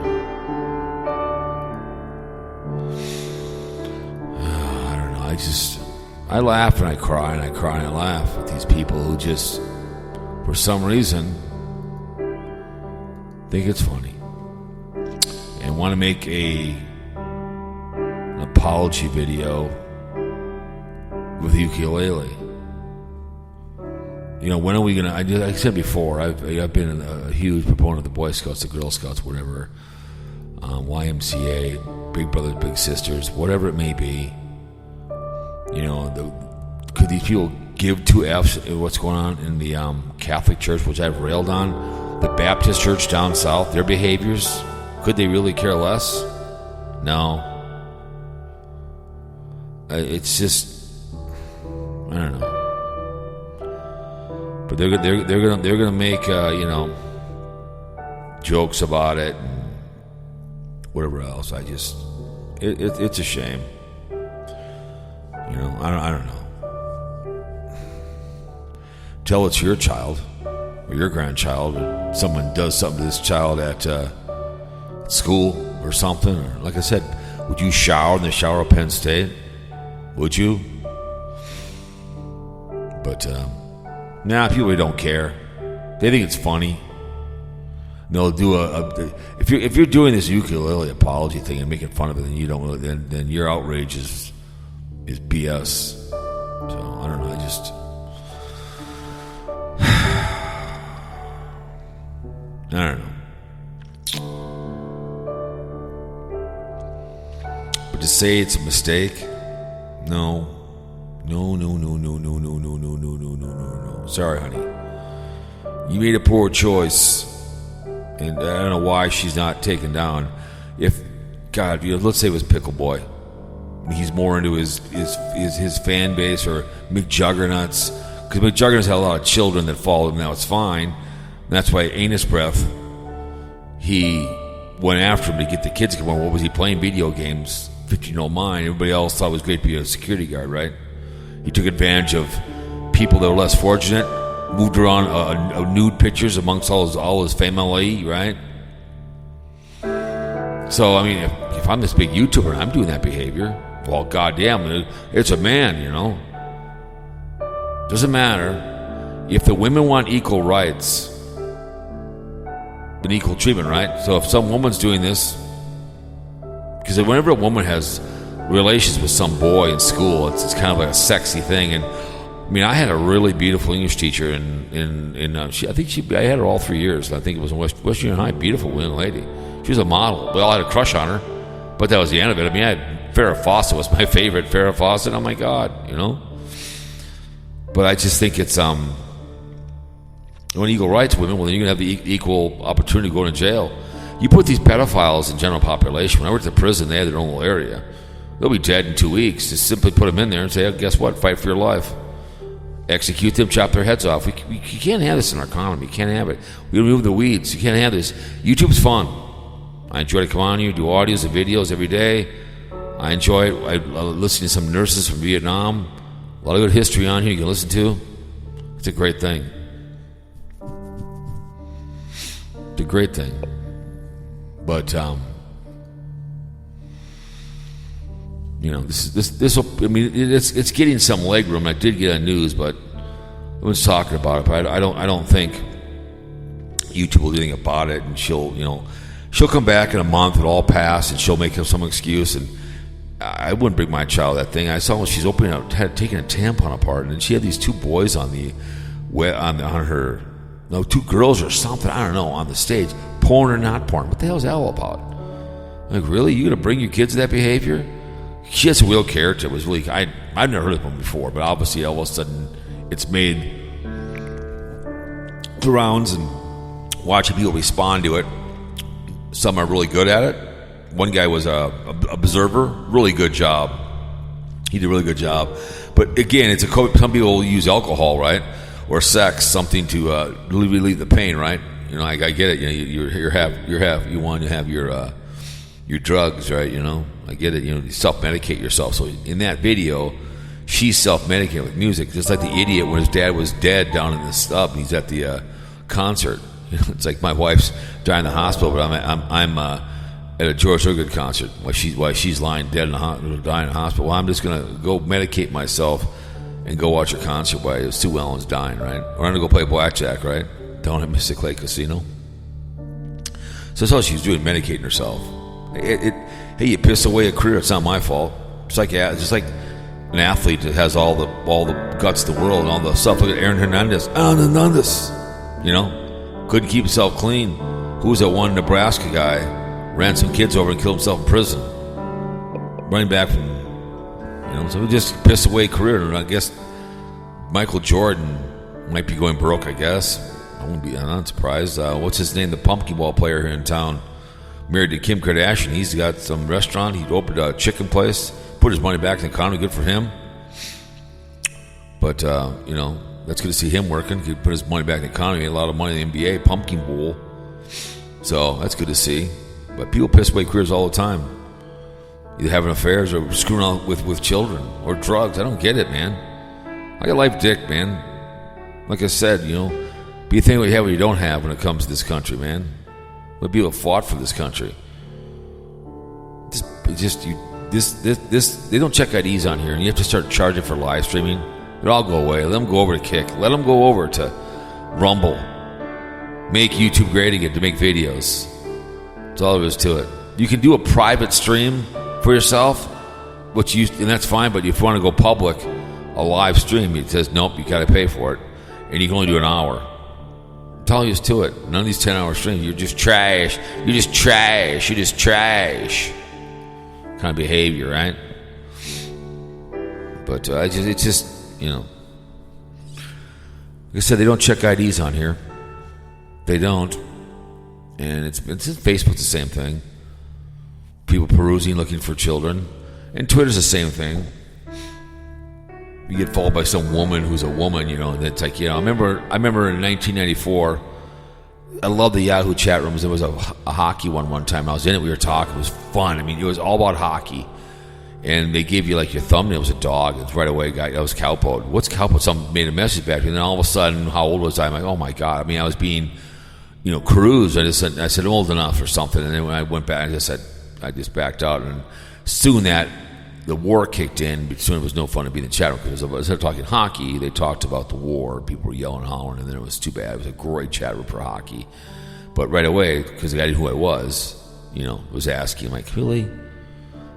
I don't know. I laugh and I cry and I cry and I laugh at these people who just, for some reason, think it's funny and want to make an apology video with a ukulele. You know, when are we gonna? Like I said before, I've been a huge proponent of the Boy Scouts, the Girl Scouts, whatever, YMCA, Big Brothers, Big Sisters, whatever it may be. You know, could these people give two F's at what's going on in the Catholic Church, which I've railed on, the Baptist Church down south, their behaviors? Could they really care less? No. It's just, I don't know. But they're gonna make jokes about it and whatever else. It's a shame. You know, I don't know. Tell it's your child or your grandchild, or someone does something to this child at school or something. Or like I said, would you shower in the shower of Penn State? Would you? But nah, people really don't care. They think it's funny. And they'll do if you're doing this ukulele apology thing and making fun of it, then you don't really, then your outrage is BS. So I don't know. I don't know. But to say it's a mistake, no. Sorry, honey. You made a poor choice, and I don't know why she's not taken down. If God, let's say it was Pickle Boy, he's more into his fan base, or McJuggernauts, because McJuggernauts had a lot of children that followed him. Now it's fine. And that's why Anus Breath, he went after him to get the kids to come on. What was he playing? Video games. 15-year-old mind. Everybody else thought it was great to be a security guard, right? He took advantage of people that were less fortunate, moved around nude pictures amongst all his family, right? So, I mean, if I'm this big YouTuber and I'm doing that behavior, well, goddamn, it's a man, Doesn't matter. If the women want equal rights and equal treatment, right? So if some woman's doing this, because whenever a woman has relations with some boy in school, it's kind of like a sexy thing. And I mean, I had a really beautiful English teacher, I had her all 3 years. I think it was in West Union High. Beautiful woman lady. She was a model. We all had a crush on her, but that was the end of it. I mean, I had Farrah Fawcett was my favorite. Farrah Fawcett. Oh my God, But I just think it's when equal rights women, well, then you're gonna have the equal opportunity to go to jail. You put these pedophiles in general population. When I worked at the prison, they had their own little area. They'll be dead in 2 weeks. Just simply put them in there and say, oh, guess what? Fight for your life. Execute them, chop their heads off. You can't have this in our economy. You can't have it. We remove the weeds. You can't have this. YouTube's fun. I enjoy to come on here, do audios and videos every day. I enjoy it. I listen to some nurses from Vietnam. A lot of good history on here you can listen to. It's a great thing. It's a great thing. But this will. I mean, it's getting some leg room. I did get on news, but I was talking about it. But I don't think YouTube will do anything about it. And she'll come back in a month. It'll all pass, and she'll make some excuse. And I wouldn't bring my child that thing. I saw when she's taking a tampon apart, and she had these two boys on her. No, two girls or something. I don't know, on the stage. Porn or not porn? What the hell is that all about? Like, really? You gonna bring your kids to that behavior? She has a real character. It was really. I've never heard of them before, but obviously all of a sudden it's made the rounds, and watching people respond to it. Some are really good at it. One guy was a observer. Really good job. He did a really good job. But again, some people will use alcohol, right, or sex, something to relieve the pain, right? I get it. You want to have your drugs, right? I get it. You self-medicate yourself. So in that video, she's self-medicating with music, just like the idiot when his dad was dead down in the stub. He's at the concert. It's like my wife's dying in the hospital, but I'm at a George Thorogood concert while she's lying dead dying in the hospital. Well, I'm just gonna go medicate myself and go watch a concert while Sue Ellen's dying, right? Or I'm gonna go play blackjack, right? Down at Mystic Lake Casino. So that's all she's doing, medicating herself. Hey, you piss away a career. It's not my fault. It's like an athlete that has all the guts of the world and all the stuff. Look at Aaron Hernandez. Couldn't keep himself clean. Who was that one Nebraska guy? Ran some kids over and killed himself in prison. Running back from, so he just pissed away a career. And I guess Michael Jordan might be going broke, I guess. I'm not surprised. What's his name? The pumpkin ball player here in town. Married to Kim Kardashian. He's got some restaurant. He opened a chicken place. Put his money back in the economy. Good for him. But, that's good to see him working. He put his money back in the economy. Made a lot of money in the NBA. Pumpkin Bowl. So that's good to see. But people piss away careers all the time. Either having affairs or screwing on with children or drugs. I don't get it, man. I got life dick, man. Like I said, be a thing what you have what you don't have when it comes to this country, man. What people have fought for this country. They don't check IDs on here, and you have to start charging for live streaming. It'll all go away. Let them go over to Kick. Let them go over to Rumble. Make YouTube great again to make videos. That's all there is to it. You can do a private stream for yourself, and that's fine. But if you want to go public, a live stream, it says nope, you got to pay for it, and you can only do an hour. That's all there is to it. None of these 10-hour streams. You're just trash. You're just trash. You're just trash. kind of behavior, right? But it's just, like I said, they don't check IDs on here. They don't. And it's Facebook's the same thing. People perusing, looking for children. And Twitter's the same thing. You get followed by some woman who's a woman, and it's like, I remember in 1994, I love the Yahoo chat rooms. There was a hockey one time. I was in it. We were talking. It was fun. I mean, it was all about hockey. And they gave you, like, your thumbnail was a dog. It's right away, guy. That was Cowpoat. What's Cowpoat? Someone made a message back. And then all of a sudden, how old was I? I'm like, oh, my God. I mean, I was being, cruised. I said, old enough or something. And then when I went back, I just backed out. And soon the war kicked in. But soon it was no fun to be in the chat room. Because instead of talking hockey, they talked about the war. People were yelling and hollering. And then it was too bad. It was a great chat room for hockey. But right away, because the guy knew who I was, was asking, like, really?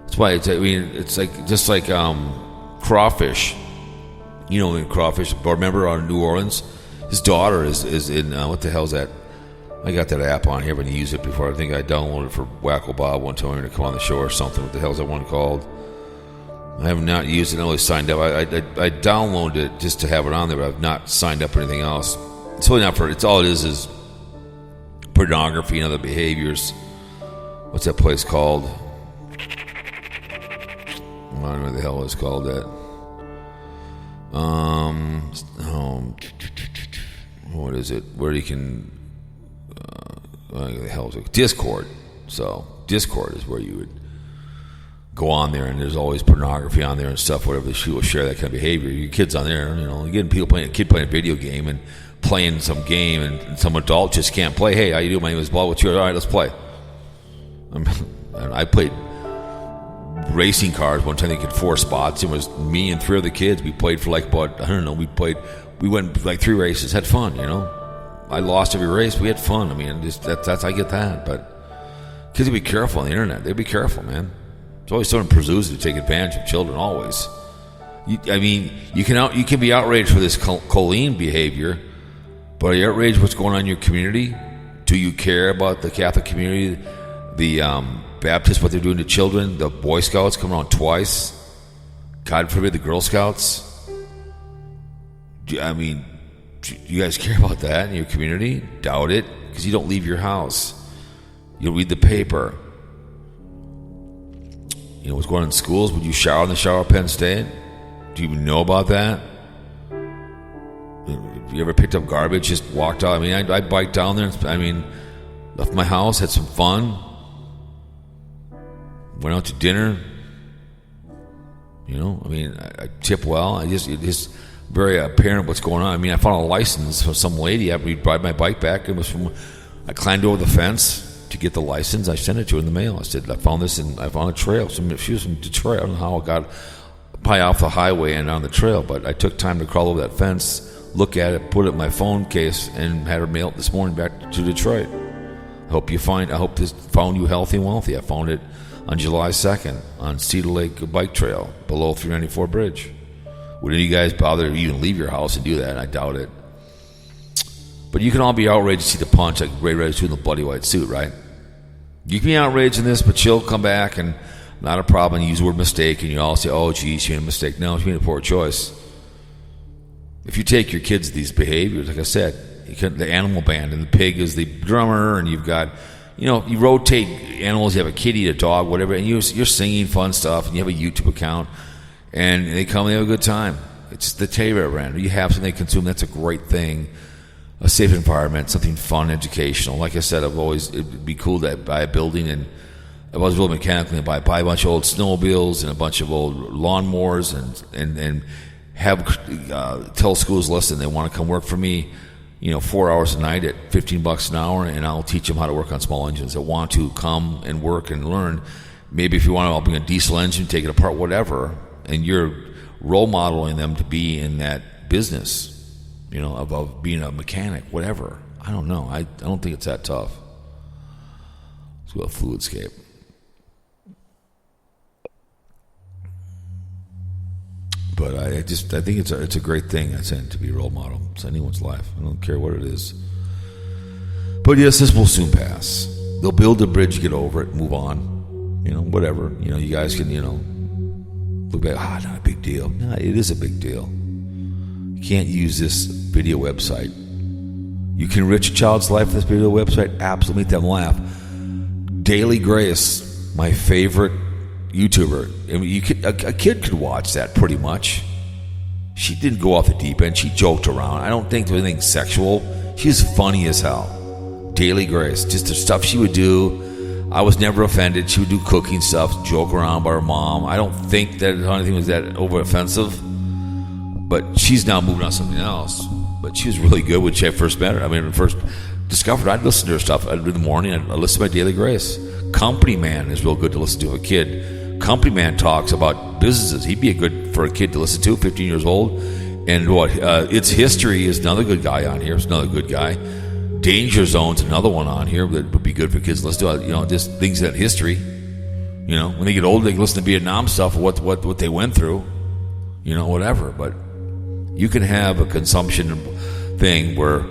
That's why it's like just like crawfish. In crawfish, board member out of New Orleans, his daughter is in what the hell's that? I got that app on here, but I used it before. I think I downloaded it for Wacko Bob one time to come on the show or something. What the hell's that one called? I have not used it. I only signed up. I downloaded it just to have it on there, but I've not signed up for anything else. It's really not for. It's all it is pornography and other behaviors. What's that place called? I don't know what the hell it's called that. What is it? Where you can what the hell is it? Discord. So Discord is where you would go on there, and there's always pornography on there and stuff, whatever. She will share that kind of behavior. Your kid's on there, getting people playing a video game and playing some game, and some adult just can't play. Hey, how you doing? My name is Bob. What's yours? All right, let's play. I played racing cars one time. They could 4 spots. It was me and 3 other kids. We played for like about, I don't know, we went like 3 races, had fun, I lost every race. We had fun. I mean, that's I get that, but kids will be careful on the internet. They'll be careful, man. There's always someone presumes to take advantage of children, always. You can be outraged for this Colleen behavior, but are you outraged what's going on in your community? Do you care about the Catholic community, the Baptists, what they're doing to children, the Boy Scouts come around twice, God forbid the Girl Scouts? Do you guys care about that in your community? Doubt it, because you don't leave your house. You don't read the paper. What's going on in schools? Would you shower in the shower at Penn State? Do you even know about that? Have you ever picked up garbage, just walked out? I biked down there, left my house, had some fun, went out to dinner. I tip well. It's just very apparent what's going on. I found a license from some lady after we ride my bike back. It was I climbed over the fence to get the license. I sent it to her in the mail. I said, I found this, and I found a trail. She was from Detroit. I don't know how it got probably off the highway and on the trail, but I took time to crawl over that fence, look at it, put it in my phone case, and had her mail it this morning back to Detroit. I hope this found you healthy and wealthy. I found it on July 2nd on Cedar Lake Bike Trail below 394 Bridge. Would any of you guys bother to even leave your house and do that? I doubt it. But you can all be outraged to see the punch like Ray Red's in the bloody white suit, right? You can be outraged in this, but she'll come back and not a problem. You use the word mistake, and you all say, oh, geez, she made a mistake. No, she made a poor choice. If you take your kids these behaviors, like I said, the animal band, and the pig is the drummer, and you've got, you rotate animals. You have a kitty, a dog, whatever, and you're singing fun stuff, and you have a YouTube account, and they come and they have a good time. It's the Taylor brand. You have something they consume. That's a great thing. A safe environment, something fun, educational. Like I said, it'd be cool to buy a building, and if I was real mechanically, buy a bunch of old snowmobiles and a bunch of old lawnmowers, and have tell schools, listen, they want to come work for me, 4 hours a night at $15 an hour, and I'll teach them how to work on small engines that want to come and work and learn. Maybe if you want to, I'll bring a diesel engine, take it apart, whatever, and you're role modeling them to be in that business. Of being a mechanic, whatever. I don't know. I don't think it's that tough. Let's go to Fluidscape. But I think it's a great thing, I said, to be a role model. It's anyone's life. I don't care what it is. But yes, this will soon pass. They'll build a bridge, get over it, move on. whatever. You guys can, look back, not a big deal. No, it is a big deal. You can't use this video website. You can enrich a child's life with this video website. Absolutely, make them laugh. Daily Grace, my favorite YouTuber. I mean, a kid could watch that pretty much. She didn't go off the deep end. She joked around. I don't think there was anything sexual. She was funny as hell. Daily Grace, just the stuff she would do. I was never offended. She would do cooking stuff, joke around about her mom. I don't think that anything was that over offensive. But she's now moving on to something else. But she was really good when I first met her. I mean, when I first discovered her, I'd listen to her stuff in the morning. I'd listen to my Daily Grace. Company Man is real good to listen to a kid. Company Man talks about businesses. He'd be for a kid to listen to, 15 years old. And It's History is another good guy on here. It's another good guy. Danger Zone's another one on here that would be good for kids to listen to. Just things that history. When they get older, they can listen to Vietnam stuff, what they went through. Whatever. But you can have a consumption thing where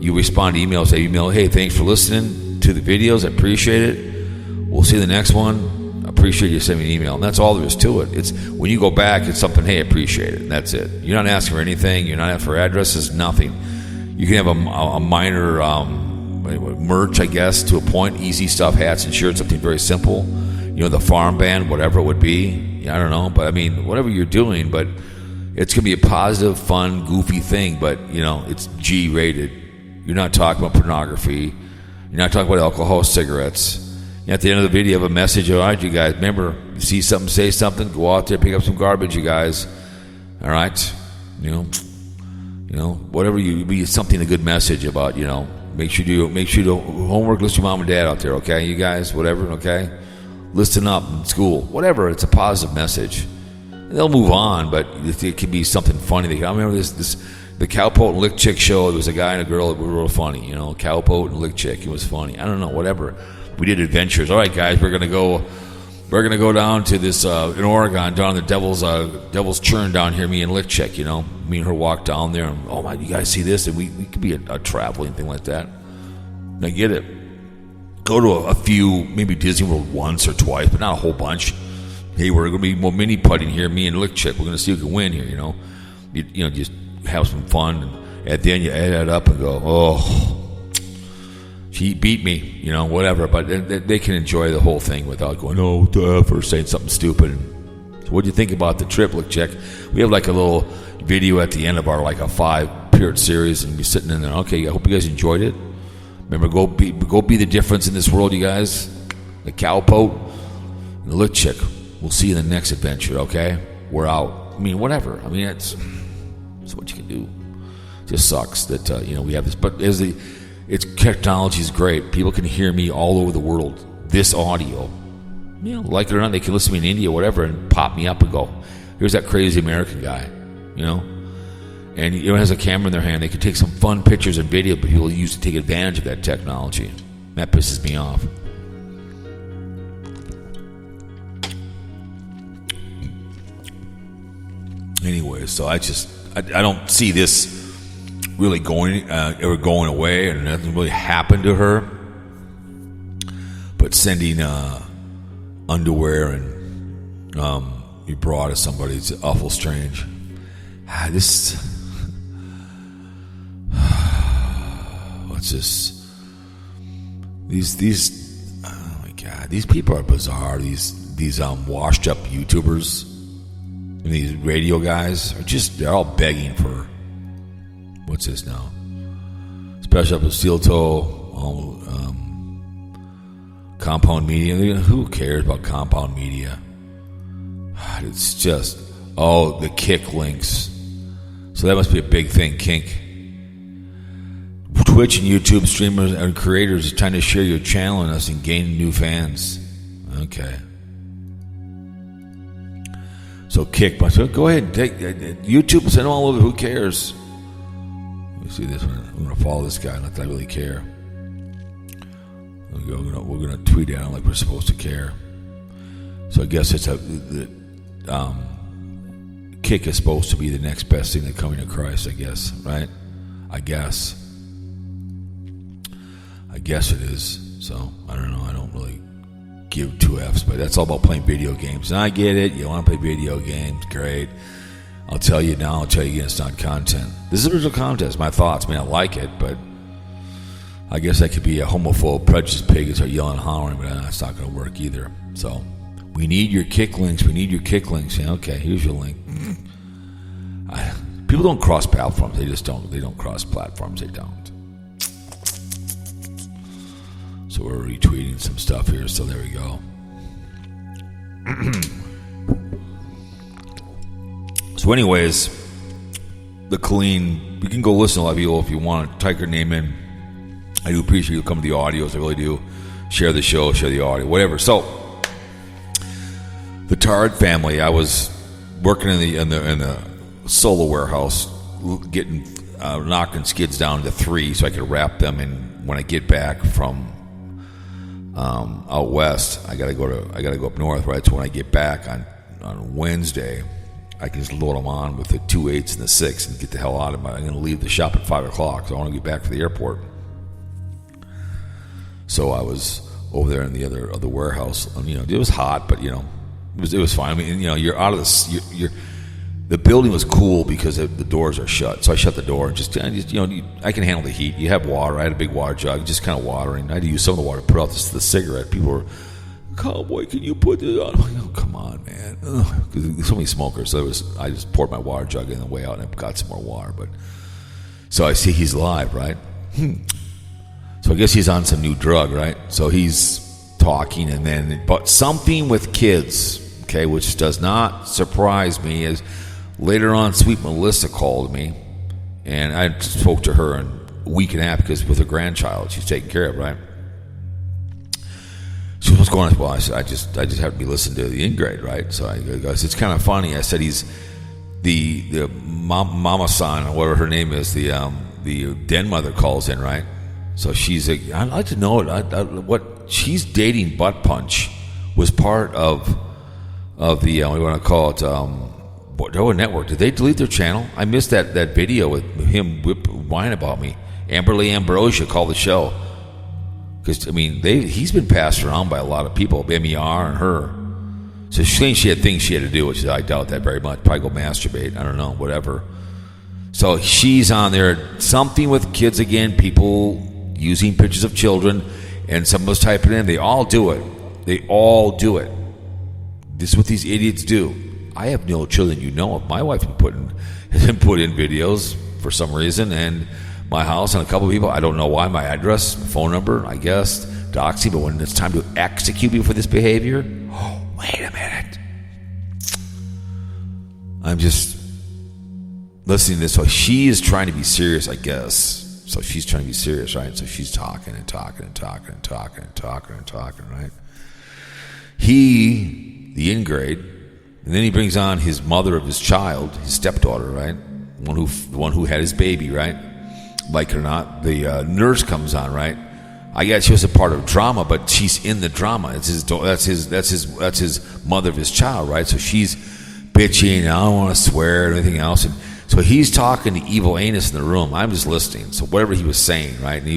you respond to emails, hey, thanks for listening to the videos. I appreciate it. We'll see the next one. I appreciate you sending me an email. And that's all there is to it. It's when you go back, it's something, hey, I appreciate it. And that's it. You're not asking for anything. You're not asking for addresses, nothing. You can have a minor merch, I guess, to a point. Easy stuff, hats and shirts, something very simple. The farm band, whatever it would be. I don't know. But, I mean, whatever you're doing. But it's going to be a positive, fun, goofy thing. But, it's G-rated. You're not talking about pornography. You're not talking about alcohol, cigarettes. At the end of the video, you have a message. All right, you guys, remember, you see something, say something. Go out there, pick up some garbage, you guys. All right? Whatever be something, a good message about, make sure you do homework, listen to your mom and dad out there, okay? You guys, whatever, okay? Listen up in school, whatever. It's a positive message. And they'll move on, but it can be something funny. I remember the Cowpoat and Lick Chick show. There was a guy and a girl that were real funny, Cowpoat and Lick Chick. It was funny. I don't know, whatever. We did adventures. All right, guys, we're gonna go down to this in Oregon, down the Devil's Churn down here. Me and Lick Chick, me and her walk down there, and oh my, you guys see this? And we could be a traveling thing like that. And I get it. Go to a few, maybe Disney World once or twice, but not a whole bunch. Hey, we're gonna be more mini putting here. Me and Lick Chick, we're gonna see who can win here. Just have some fun. And at the end, you add that up and go, oh. He beat me, whatever. But they can enjoy the whole thing without going, oh, what the F, or saying something stupid. So what do you think about the trip, Lick Check? We have like a little video at the end of our like a 5-period series, and we're sitting in there. Okay, I hope you guys enjoyed it. Remember, go be the difference in this world, you guys. The Cowpoat and the Lick Chick. We'll see you in the next adventure, okay? We're out. I mean, whatever. I mean, it's what you can do. It just sucks that, we have this. But technology is great. People can hear me all over the world. This audio, like it or not, they can listen to me in India, whatever, and pop me up and go, here's that crazy American guy, And everyone has a camera in their hand. They can take some fun pictures and video, but people use to take advantage of that technology. That pisses me off. Anyway, so I don't see this really going away, and nothing really happened to her. But sending underwear and your bra to somebody is awful strange. What's this? These oh my God, these people are bizarre. These washed up YouTubers and these radio guys they're all begging for. What's this now? Special up with Steel Toe, Compound Media. Who cares about Compound Media? It's just, the Kick links. So that must be a big thing, Kink. Twitch and YouTube streamers and creators are trying to share your channel and us and gain new fans. Okay. So Kick, go ahead and take YouTube, send them all over. Who cares? See this one. I'm going to follow this guy like I really care. We're going to tweet at him like we're supposed to care. So I guess Kick is supposed to be the next best thing to coming to Christ, I guess, right? I guess it is. So I don't know. I don't really give two F's, but that's all about playing video games. And I get it. You want to play video games, great. I'll tell you now, I'll tell you again, it's not content. This is original content. It's my thoughts. I mean, I like it, but I guess I could be a homophobe, prejudiced pig and start yelling and hollering, but that's not going to work either. So, we need your kick links. We need your kick links. Yeah, okay, here's your link. People don't cross platforms. They just don't. They don't cross platforms. They don't. So we're retweeting some stuff here. So there we go. So anyways, the Colleen, you can go listen to a lot of people if you want to type your name in. I do appreciate you coming to the audios. I really do. Share the show, share the audio, whatever. So the TARD family, I was working in the solo warehouse, getting knocking skids down to 3 so I could wrap them. And when I get back from out west, I gotta go up north, right? So when I get back on Wednesday, I can just load them on with the 2 8s and the 6 and get the hell out of it. I'm gonna leave the shop at 5 o'clock, so I want to get back to the airport. So I was over there in the other warehouse, and it was hot, but it was fine. I mean, you're out of the the building was cool because the doors are shut. So I shut the door and just I can handle the heat. You have water. I had a big water jug, just kind of watering. I had to use some of the water to put out the cigarette. People were, "Cowboy, can you put this on?" I'm like, "Oh, come on, man!" Because there's so many smokers. So I just poured my water jug in the way out and I got some more water. But so I see he's live, right? So I guess he's on some new drug, right? So he's talking, and then but something with kids, okay, which does not surprise me. Is later on, sweet Melissa called me, and I spoke to her in a week and a half because with her grandchild, she's taking care of, right? She was, "What's going on?" Well, I said, I just have to be listening to the in-grade, right? So I said, "It's kind of funny." I said, "He's the mama-san, or whatever her name is, the den mother calls in, right?" So she's like, "I'd like to know what she's dating. Butt Punch was part of the we want to call it network. Did they delete their channel? I missed that video with him whining about me. Amberly Ambrosia called the show because I mean he's been passed around by a lot of people, MER and her. So she had things she had to do, which I doubt that very much. Probably go masturbate. I don't know, whatever. So she's on there. Something with kids again. People using pictures of children, and some of us type it in. They all do it. They all do it. This is what these idiots do. I have no children, My wife has been put in videos for some reason, and my house and a couple of people. I don't know why. My address, phone number, I guess, doxy. But when it's time to execute me for this behavior, oh, wait a minute. I'm just listening to this. So she is trying to be serious, I guess. So she's trying to be serious, right? So she's talking, right? He, the in-grade, and then he brings on his mother of his child, his stepdaughter, right? The one who had his baby, right? Like it or not, the nurse comes on, right? I guess she was a part of drama, but she's in the drama. It's that's his mother of his child, right? So she's bitching. I don't want to swear or anything else, and so he's talking to evil anus in the room. I'm just listening. So whatever he was saying, right? And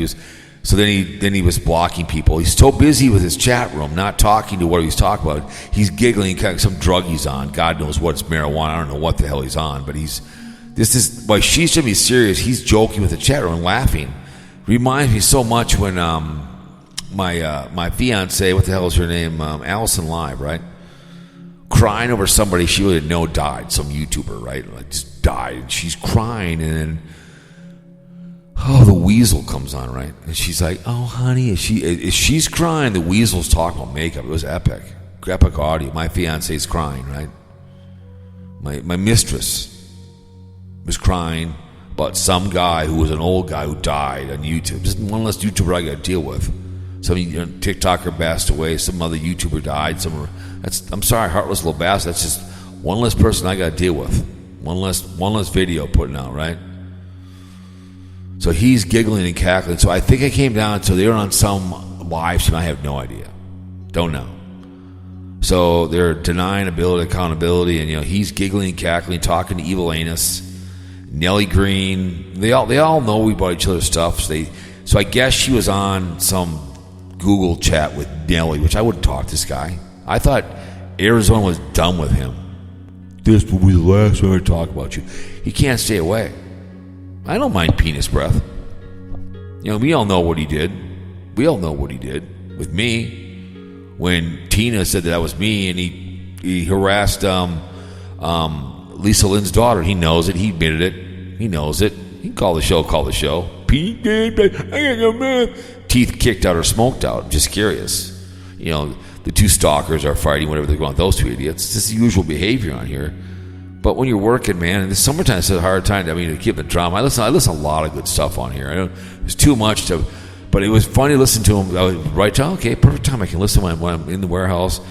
then he was blocking people. He's so busy with his chat room, not talking to what he's talking about. He's giggling, kind of some drug he's on. God knows what, it's marijuana. I don't know what the hell he's on, but this is why she should be serious. He's joking with the chat room and laughing. Reminds me so much when my fiance, what the hell is her name? Allison Live, right? Crying over somebody she really didn't know died, some YouTuber, right? Like just died, and she's crying, and then the weasel comes on, right? And she's like, "Oh, honey," as she's crying, the weasel's talking about makeup. It was epic audio. My fiance's crying, right? My mistress was crying about some guy who was an old guy who died on YouTube. Just one less YouTuber I got to deal with. Some TikToker passed away. Some other YouTuber died. I'm sorry, heartless little bastard. That's just one less person I got to deal with. One less video putting out, right? So he's giggling and cackling. So I think I came down. So they were on some live stream. I have no idea. Don't know. So they're denying accountability, and he's giggling and cackling, talking to evil anus, Nelly Green. They all know we bought each other's stuff. So I guess she was on some Google chat with Nelly, which I wouldn't talk to this guy. I thought Arizona was done with him. This will be the last time I talk about you. He can't stay away. I don't mind penis breath. We all know what he did. We all know what he did with me. When Tina said that was me, and he harassed Lisa Lynn's daughter. He knows it. He admitted it. He knows it. He can call the show. Teeth kicked out or smoked out. Just curious. The two stalkers are fighting, whatever they're going. Those two idiots. It's just the usual behavior on here. But when you're working, man, and the summertime is a hard time. To keep the drama. I listen to a lot of good stuff on here. I know there's too much to, but it was funny to listen to him. I was right time. Okay, perfect time. I can listen when I'm in the warehouse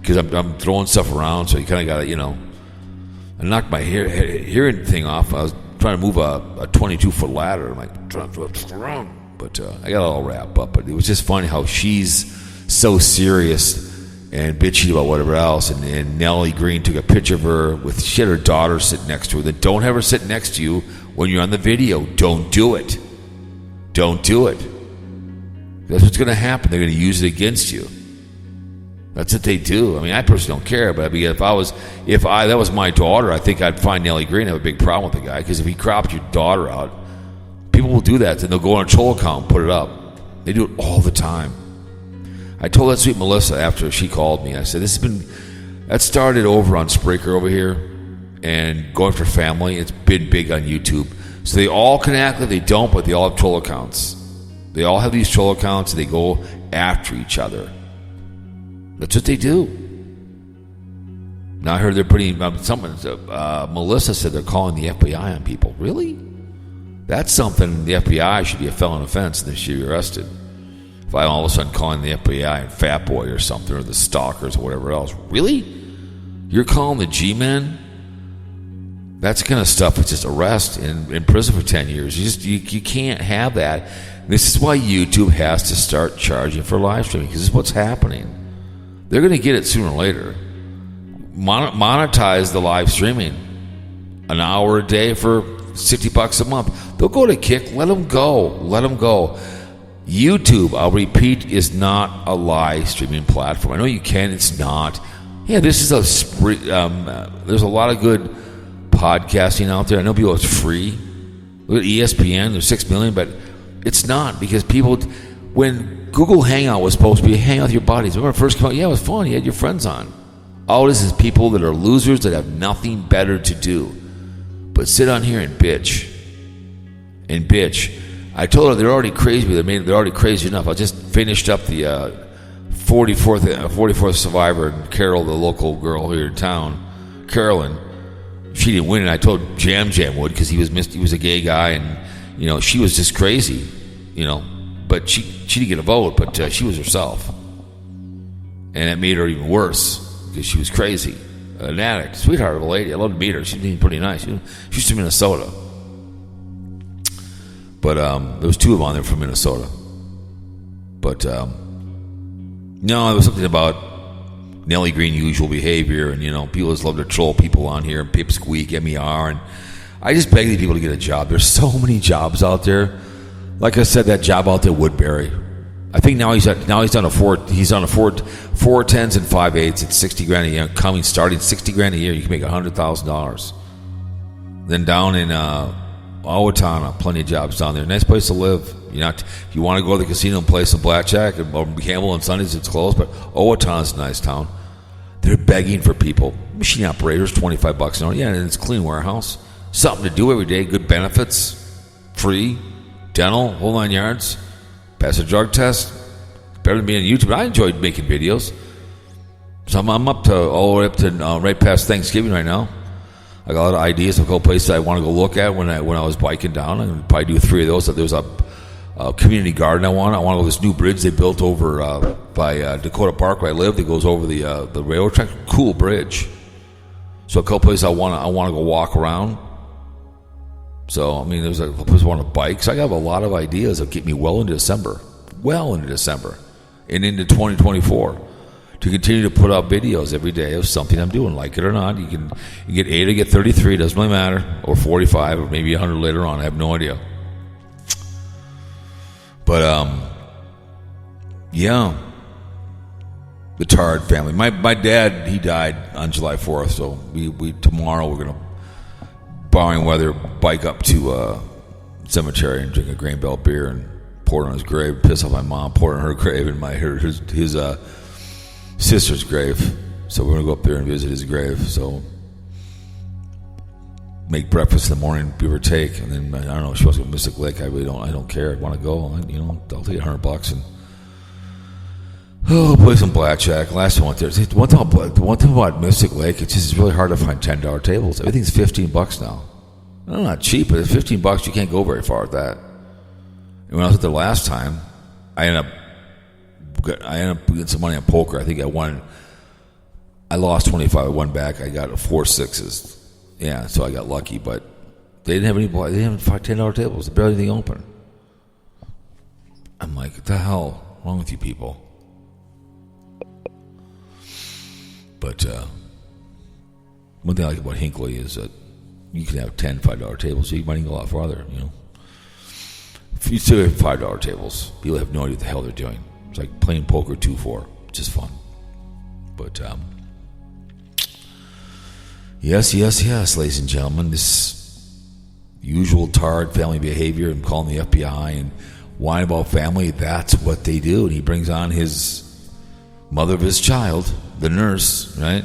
because I'm throwing stuff around. So you kind of got to, I knocked my hearing thing off. I was trying to move a 22-foot ladder. I'm like, but I got it all wrapped up. But it was just funny how she's so serious and bitchy about whatever else. And Nellie Green took a picture of her with, she had her daughter sit next to her. Then don't have her sit next to you when you're on the video. Don't do it. Don't do it. That's what's going to happen. They're going to use it against you. That's what they do. I personally don't care, but if that was my daughter, I think I'd find Nellie Green have a big problem with the guy, because if he cropped your daughter out, people will do that. Then they'll go on a troll account and put it up. They do it all the time. I told that sweet Melissa after she called me, I said, that started over on Spreaker over here, and Going for Family, it's been big on YouTube. So they all can act like they don't, but they all have troll accounts. They all have these troll accounts, and they go after each other. That's what they do. Now I heard they're putting Melissa said they're calling the FBI on people. Really? That's something the FBI should be a felon offense, and they should be arrested. If I all of a sudden calling the FBI and Fat Boy or something, or the stalkers or whatever else. Really? You're calling the G-Men? That's the kind of stuff that's just arrest and in prison for 10 years. You can't have that. This is why YouTube has to start charging for live streaming, because this is what's happening. They're going to get it sooner or later. Monetize the live streaming. An hour a day for $60 a month. They'll go to Kick. Let them go. Let them go. YouTube, I'll repeat, is not a live streaming platform. I know you can. It's not. Yeah, this is there's a lot of good podcasting out there. I know people, it's free. Look at ESPN. There's 6 million, but it's not, because people, when Google Hangout was supposed to be hang out with your buddies. Remember first came out? Yeah, it was fun. You had your friends on. All this is people that are losers that have nothing better to do but sit on here and bitch. And bitch. I told her they're already crazy. They're already crazy enough. I just finished up the 44th Survivor, and Carol, the local girl here in town, Carolyn, she didn't win, and I told Jam would, because he was a gay guy, and she was just crazy, but she didn't get a vote, but she was herself, and it made her even worse because she was crazy, an addict, sweetheart of a lady. I love to meet her. She's pretty nice. She's from Minnesota. But there was two of them on there from Minnesota. But no, there was something about Nellie Green usual behavior, and people just love to troll people on here, and Pipsqueak, MER, and I just beg these people to get a job. There's so many jobs out there. Like I said, that job out there, Woodbury. I think now he's on a 410s and 5/8s at $60,000 a year. Starting $60,000 a year, you can make $100,000. Then down in Owatonna, plenty of jobs down there. Nice place to live. If you want to go to the casino and play some blackjack, or gamble on Sundays, it's closed, but Owatonna's a nice town. They're begging for people. Machine operators, $25 an hour. Yeah, and it's a clean warehouse. Something to do every day. Good benefits. Free. Dental. Whole 9 yards. Pass a drug test. Better than being on YouTube. I enjoyed making videos. So I'm up to all the way up to right past Thanksgiving right now. I got a lot of ideas of a couple places I want to go look at when I was biking down. I'm going to probably do 3 of those. There's a community garden I want to go to this new bridge they built over by Dakota Park where I live that goes over the railroad track. Cool bridge. So a couple places I want to go walk around. So there's a place I want to bike. So I have a lot of ideas that get me well into December, and into 2024. To continue to put out videos every day of something I'm doing, like it or not. You get 8 or get 33, doesn't really matter, or 45, or maybe 100 later on. I have no idea. But Yeah. The TARD family. My dad, he died on July 4th, so we tomorrow we're going to, barring weather, bike up to cemetery and drink a Grain Belt beer and pour it on his grave, piss off my mom, pour it on her grave and his sister's grave. So we're going to go up there and visit his grave. So make breakfast in the morning, give or take, and then I don't know. She wants to go to Mystic Lake. I don't care. I want to go. I'll take $100 and play some blackjack. Last time I went there. The one thing about Mystic Lake, it's really hard to find $10 tables. Everything's $15 now. Well, not cheap, but it's $15. You can't go very far with that. And when I was there last time, I ended up getting some money on poker. I think I lost 25. I won back. I got 4 6s. Yeah, so I got lucky, but they didn't have $10 tables. There's barely anything open. I'm like, what the hell wrong with you people? But one thing I like about Hinckley is that you can have $10, $5 tables, so you might even go a lot farther, If you still have $5 tables, people have no idea what the hell they're doing. It's like playing poker 2-4. It's just fun. But yes, ladies and gentlemen, this usual TARD family behavior and calling the FBI and whine about family, that's what they do. And he brings on his mother of his child, the nurse, right?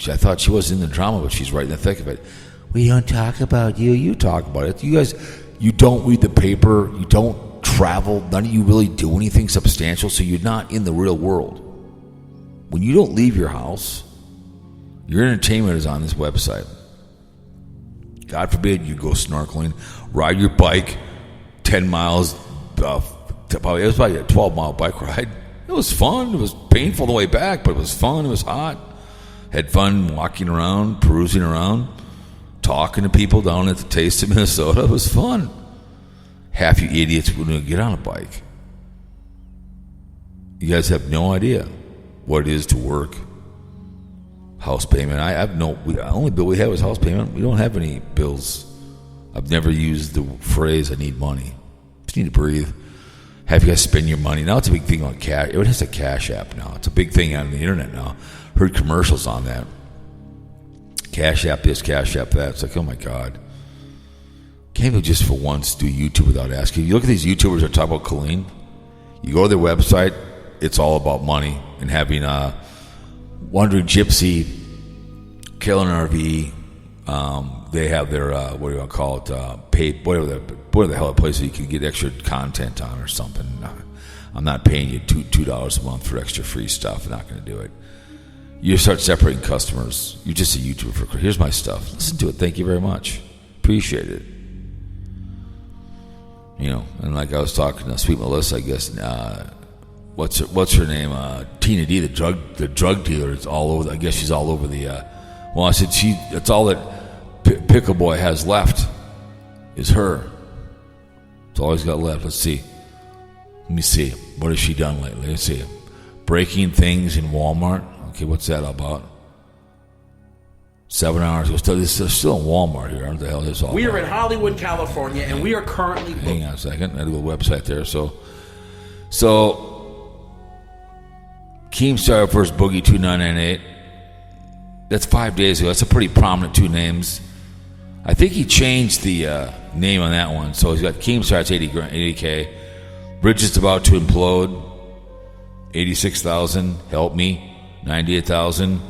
I thought she was in the drama, but she's right in the thick of it. We don't talk about you. You talk about it. You guys, you don't read the paper. You don't travel. None of you really do anything substantial, so you're not in the real world. When you don't leave your house, your entertainment is on this website. God forbid you go snorkeling, ride your bike 10 miles. It was probably a 12-mile bike ride. It was fun. It was painful on the way back, but it was fun. It was hot. Had fun walking around, perusing around, talking to people down at the Taste of Minnesota. It was fun. Half you idiots wouldn't get on a bike. You guys have no idea what it is to work. House payment. The only bill we have is house payment. We don't have any bills. I've never used the phrase, I need money. Just need to breathe. Have you guys spend your money? Now it's a big thing on cash. It has a Cash App now. It's a big thing on the internet now. Heard commercials on that. Cash App this, Cash App that. It's like, oh my God. Can't we just for once do YouTube without asking? You look at these YouTubers that talk about Colleen. You go to their website, it's all about money and having Wandering Gypsy, Killing RV. They have their what do you want to call it? Paid whatever the hell a place that you can get extra content on or something. I'm not paying you $2 a month for extra free stuff. I'm not going to do it. You start separating customers. You're just a YouTuber. Here's my stuff. Listen to it. Thank you very much. Appreciate it. And like I was talking to Sweet Melissa, I guess. What's her name? Tina D, the drug dealer. It's all over. I guess she's all over the. I said that's all that Pickle Boy has left is her. It's all he's got left. Let's see. Let me see. What has she done lately? Let's see. Breaking things in Walmart. Okay, what's that about? 7 hours. They're still in Walmart here. What the hell is this all We about? are in Hollywood, California, and we are currently. Hang on a second. I have a website there. So. Keemstar first Boogie 2998. That's 5 days ago. That's a pretty prominent two names. I think he changed the name on that one. So he's got Keemstar, it's 80K. Bridget's about to implode. 86,000. Help me. 98,000.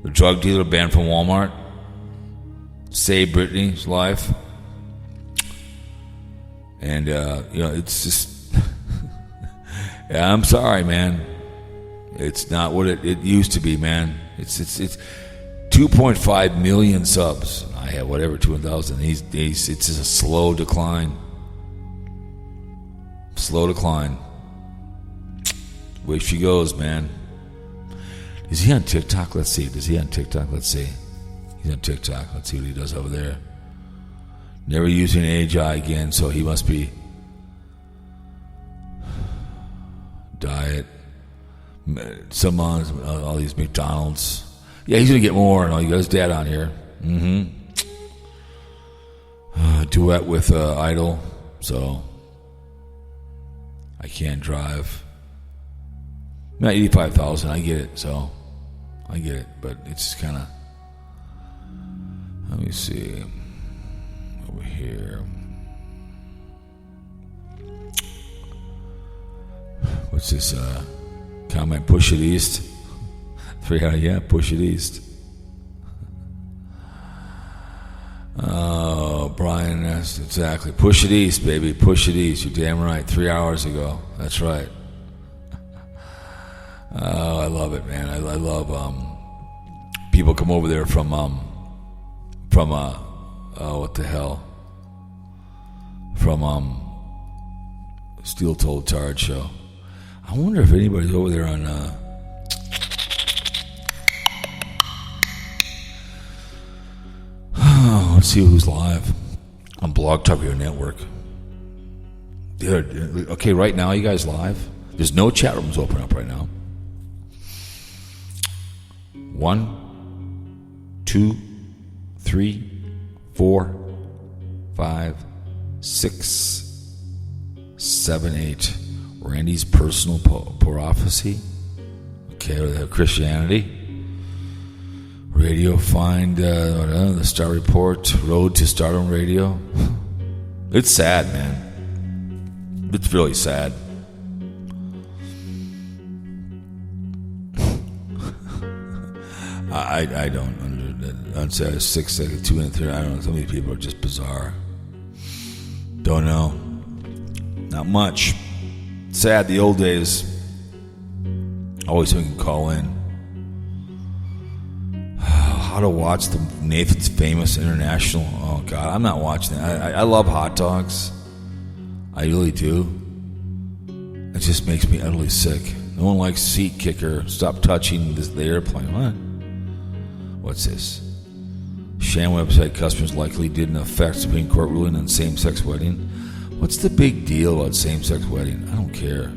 The drug dealer banned from Walmart. Save Britney's life. And it's just. Yeah, I'm sorry, man. It's not what it used to be, man. It's 2.5 million subs. I have whatever 2,000. It's just a slow decline. Slow decline. Way she goes, man. Is he on TikTok? Let's see. Is he on TikTok? Let's see. He's on TikTok. Let's see what he does over there. Never using AGI again, so he must be diet. Some all these McDonald's. Yeah, he's gonna get more. No, you got his dad on here. Duet with Idol. So I can't drive. Not 85,000. I get it. So I get it, but it's kind of. Let me see over here. What's this? Comment? Push it east. Push it east. Oh, Brian, that's exactly. Push it east, baby. Push it east. You're damn right. 3 hours ago. That's right. Oh, I love it, man. I love people come over there from what the hell? From Steel-Toed TARD show. I wonder if anybody's over there on let's see who's live on Blog Talk Radio Network. Okay, right now, you guys live? There's no chat rooms open up right now. 1, 2, 3, 4, 5, 6, 7, 8. Randy's personal prophecy. Okay, Christianity. Radio Find, the Star Report, Road to Stardom Radio. It's sad, man. It's really sad. I don't understand. I'd say 6, 2, and 3. I don't know. Some of these people are just bizarre. Don't know. Not much. Sad. The old days. Always we can call in. How to watch the Nathan's Famous International. Oh God, I'm not watching that. I love hot dogs. I really do. It just makes me utterly sick. No one likes seat kicker. Stop touching the airplane. What? What's this? Sham website customers likely didn't affect Supreme Court ruling on same-sex wedding. What's the big deal about same-sex wedding? I don't care.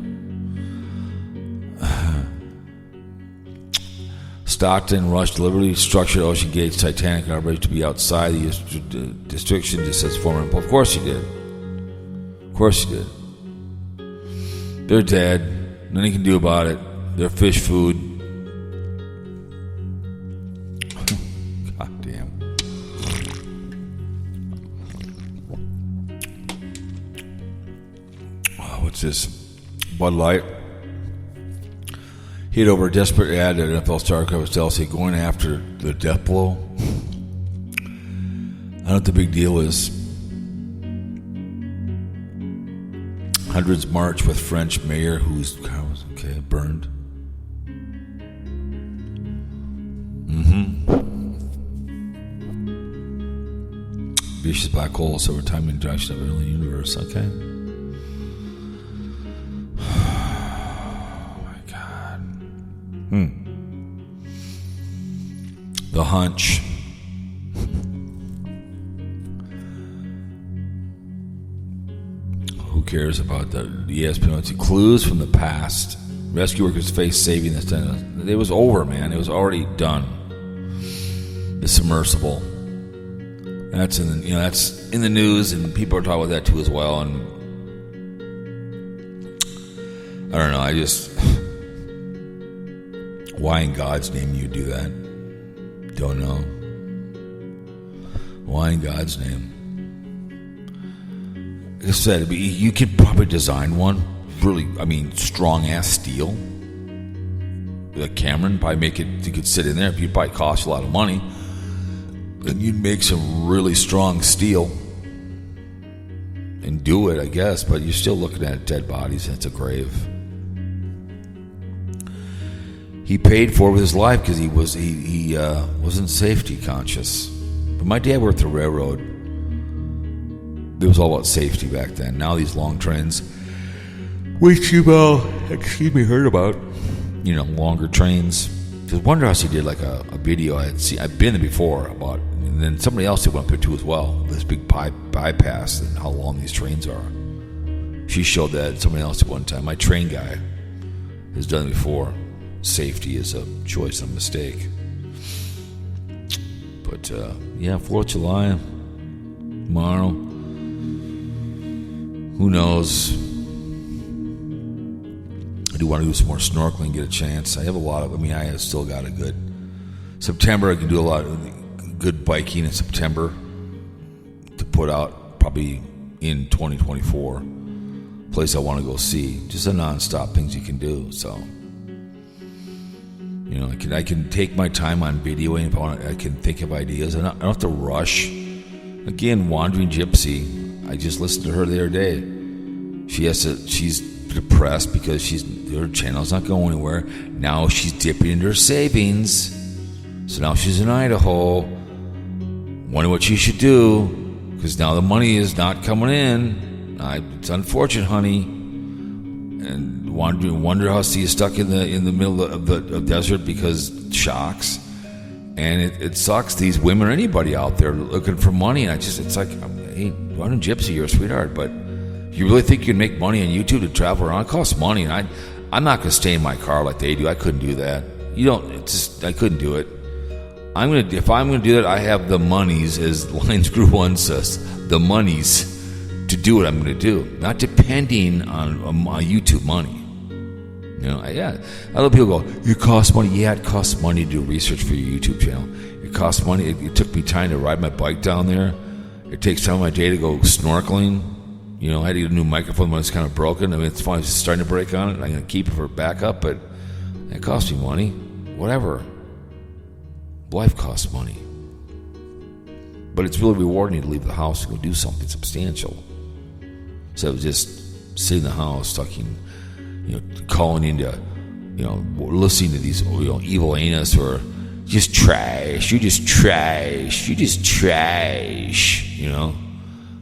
Stockton rushed deliberately structured Ocean Gate's Titanic outrage to be outside the restriction, just says former employee. Of course he did. Of course he did. They're dead. Nothing you can do about it. They're fish food. God damn. Oh, what's this? Bud Light. Hit over a desperate ad at NFL star Travis Kelce going after the death blow. I don't know what the big deal is. Hundreds march with French mayor who's burned. Vicious black hole, silver time and direction of the early universe. Okay. The Hunch. Who cares about the ESPN? Clues from the past. Rescue workers face saving this time. It was over, man. It was already done. The submersible. That's in the, that's in the news, and people are talking about that too as well. And I don't know. I just. Why in God's name you do that? Don't know. Why in God's name? Like I said, you could probably design one. Really, strong-ass steel. Like Cameron, probably make it, you could sit in there. It'd probably cost a lot of money. Then you'd make some really strong steel. And do it, I guess. But you're still looking at dead bodies, and it's a grave. He paid for it with his life because he wasn't safety conscious. But my dad worked the railroad. It was all about safety back then. Now these long trains, which you've heard about, longer trains. Because Wonderhouse, he did like a video I've been there before about, and then somebody else went up there too as well. This big bypass and how long these trains are. She showed that. Somebody else at one time. My train guy has done it before. Safety is a choice and a mistake. But 4th of July tomorrow. Who knows? do want to do some more snorkeling, get a chance. I have still got a good September. I can do a lot of good biking in September to put out probably in 2024. Place I want to go see. Just a non-stop things you can do. So, I can take my time on videoing if I want. I can think of ideas. I don't have to rush. Again, Wandering Gypsy. I just listened to her the other day. She's depressed because her channel's not going anywhere. Now she's dipping into her savings. So now she's in Idaho. Wondering what she should do because now the money is not coming in. It's unfortunate, honey. And wonder how she's stuck in the middle of the desert because shocks. And it sucks. These women or anybody out there looking for money. And it's like, hey, Wandering Gypsy, you're a sweetheart, but you really think you can make money on YouTube to travel around? It costs money, and I'm not going to stay in my car like they do. I couldn't do that. I couldn't do it. If I'm going to do that, I have the monies, as Lions Grew One says, the monies to do what I'm going to do, not depending on my YouTube money. Other people go, it costs money. Yeah, it costs money to do research for your YouTube channel. It costs money. It took me time to ride my bike down there. It takes time of my day to go snorkeling. I had to get a new microphone when it's kind of broken. I mean, it's fine. It's starting to break on it. I'm going to keep it for backup, but it costs me money. Whatever. Life costs money. But it's really rewarding to leave the house and go do something substantial. So just sitting in the house talking, calling into, listening to these, evil anus or just trash. You just trash.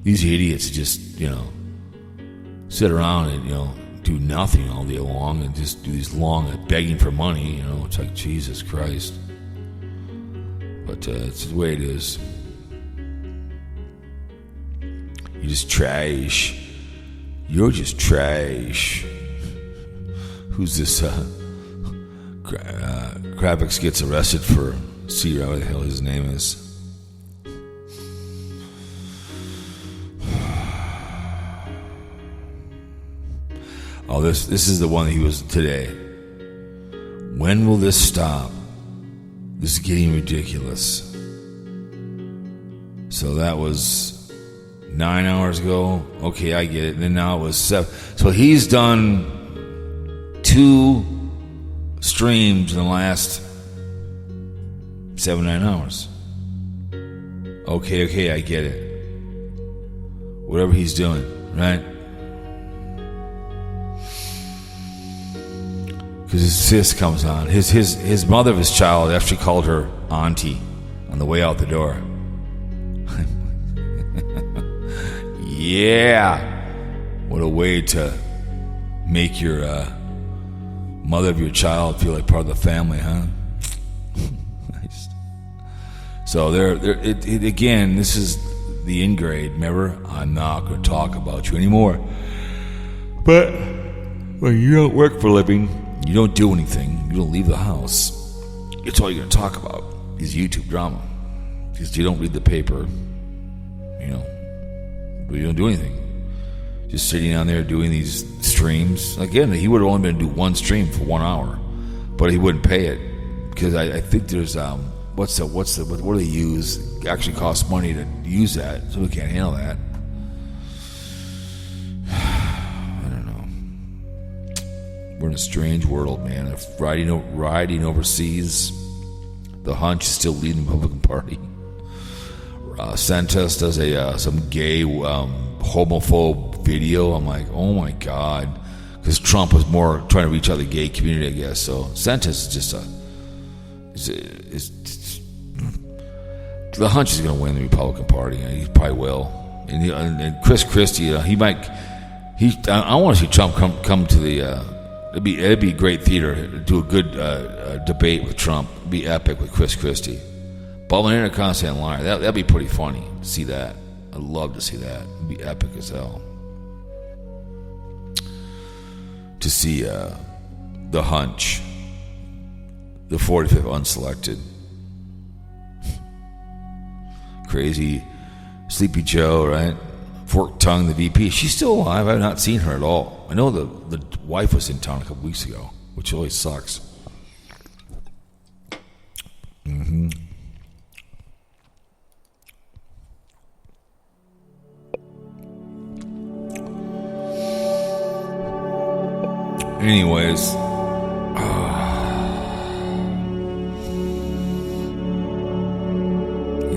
These idiots just, sit around and, do nothing all day long and just do these long begging for money, It's like, Jesus Christ. But it's the way it is. You just trash. You're just trash. Who's this? Kravitz gets arrested for whatever the hell his name is. Oh, this is the one that he was today. When will this stop? This is getting ridiculous. So that was 9 hours ago. Okay, I get it. And then now it was 7. So he's done 2 streams in the last 7-9 hours. Okay, I get it. Whatever he's doing, right? Because his sis comes on. His mother of his child actually called her auntie on the way out the door. Yeah. What a way to make your mother of your child feel like part of the family, huh? Nice. So again, this is the in-grade. Remember, I'm not going to talk about you anymore. But when you don't work for a living, you don't do anything, you don't leave the house, it's all you're going to talk about is YouTube drama. Because you don't read the paper, but you don't do anything. Just sitting down there doing these streams. Again, he would have only been to do one stream for 1 hour, but he wouldn't pay it. Because I think there's, what do they use? It actually costs money to use that, so we can't handle that. We're in a strange world, man. If riding overseas, the hunch is still leading the Republican Party. Santos does some gay homophobe video. I'm like, oh my God, because Trump was more trying to reach out to the gay community, I guess. So Santos is just the hunch is going to win the Republican Party. He probably will. And Chris Christie, I want to see Trump come to the. It'd be great theater to do a good debate with Trump. It'd be epic with Chris Christie. Ballinger and a constant liar. That'd be pretty funny to see that. I'd love to see that. It'd be epic as hell. To see the hunch, the 45th unselected, crazy Sleepy Joe, right? Forked Tongue, the VP. She's still alive. I've not seen her at all. I know the wife was in town a couple weeks ago, which always sucks. Mm-hmm. Anyways,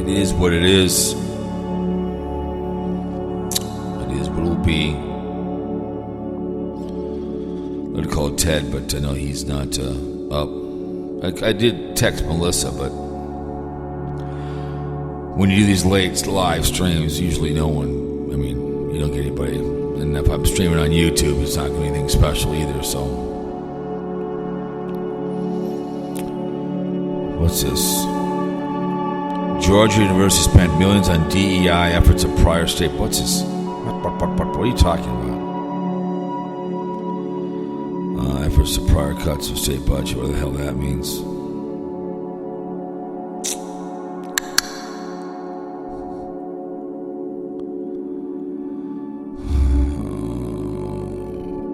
it is what it is. It is what it will be. I'd call it Ted, but I know he's not up. I did text Melissa, but when you do these late live streams, usually no one, I mean, you don't get anybody. And if I'm streaming on YouTube, it's not going to be anything special either, so. What's this? Georgia University spent millions on DEI efforts of prior state. What's this? What are you talking about? Efforts of prior cuts of state budget. What the hell that means?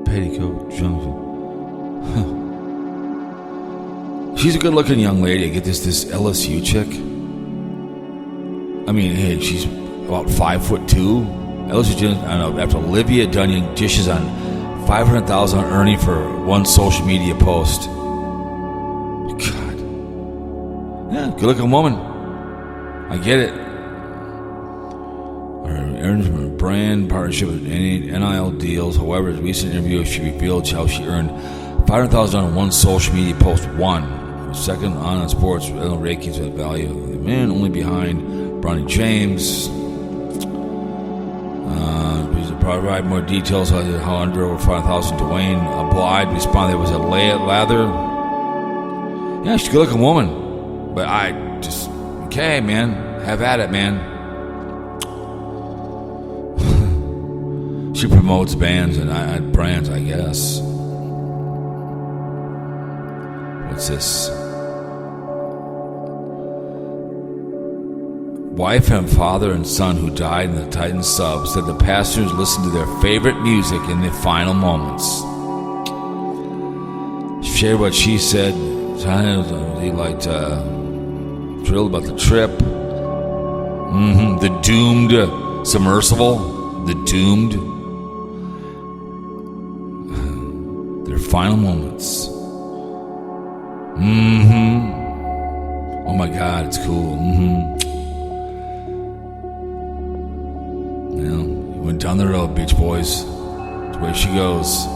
Petticoat Junction. She's a good-looking young lady. I get this LSU chick. I mean, hey, she's about 5'2". LSU, I don't know. After Olivia Dunning dishes on $500,000 earning for one social media post. God. Yeah, good-looking woman. I get it. Earned from a brand partnership with NIL deals. However, in a recent interview, she revealed how she earned $500,000 on one social media post. Second on sports rankings with value of the man, only behind Bronny James. To provide more details on how under over $500,000 Dwayne Blyde responded. It was a lather. Yeah, she's a good-looking woman, but I just okay, man. Have at it, man. She promotes bands and brands, I guess. What's this? Wife and father and son who died in the Titan sub said the pastors listened to their favorite music in the final moments. She shared what she said. He liked thrilled about the trip. The doomed submersible. The doomed. Their final moments. Oh my God, it's cool. Went down the road, Beach Boys. That's the way she goes.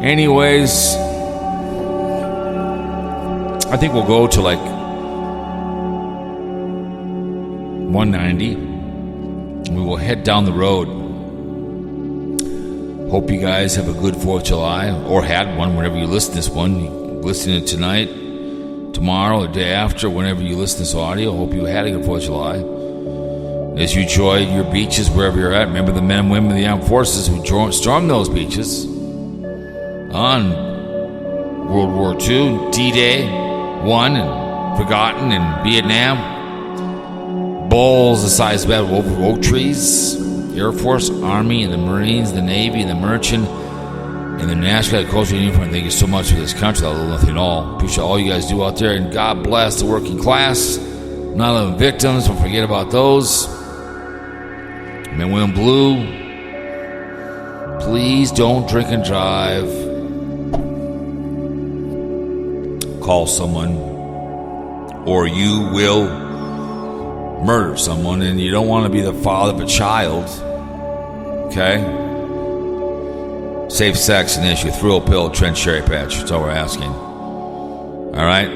Anyways, I think we'll go to like 190. We will head down the road. Hope you guys have a good 4th of July, or had one whenever you listen to this one. You listen to it tonight, tomorrow, or the day after, whenever you listen to this audio. Hope you had a good 4th of July. As you enjoy your beaches wherever you're at, remember the men and women of the armed forces who stormed those beaches on World War II, D-Day, won and forgotten in Vietnam. Bowls the size of oak trees. Air Force, Army, and the Marines, the Navy, and the Merchant, and the National Coastal Uniform. Thank you so much for this country. That little nothing at all. Appreciate all you guys do out there, and God bless the working class. 9/11 victims, don't forget about those. Men, women, blue. Please don't drink and drive. Call someone, or you will murder someone, and you don't want to be the father of a child. Okay? Safe sex an issue. Thrill pill, Trent Cherry Patch. That's all we're asking. All right?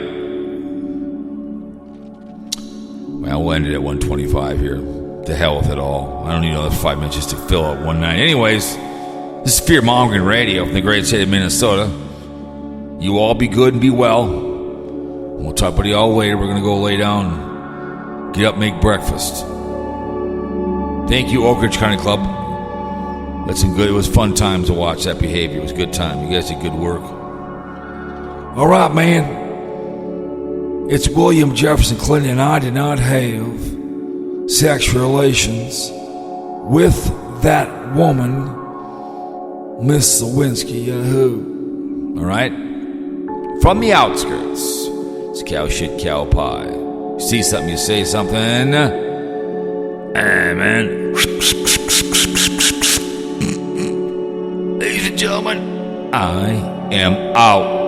Well, we'll end it at 125 here. To hell with it all. I don't need another 5 minutes just to fill out 190. Anyways, this is Fear Mongering Radio from the great state of Minnesota. You all be good and be well. We'll talk about you all later. We're going to go lay down. Get up, make breakfast. Thank you, Oak Ridge County Club. That's some good. It was fun times to watch that behavior. It was a good time. You guys did good work. All right, man. It's William Jefferson Clinton, and I did not have sexual relations with that woman, Miss Lewinsky, All right? From the outskirts, it's cow shit, cow pie. You see something, you say something. Man. Ladies and gentlemen, I am out.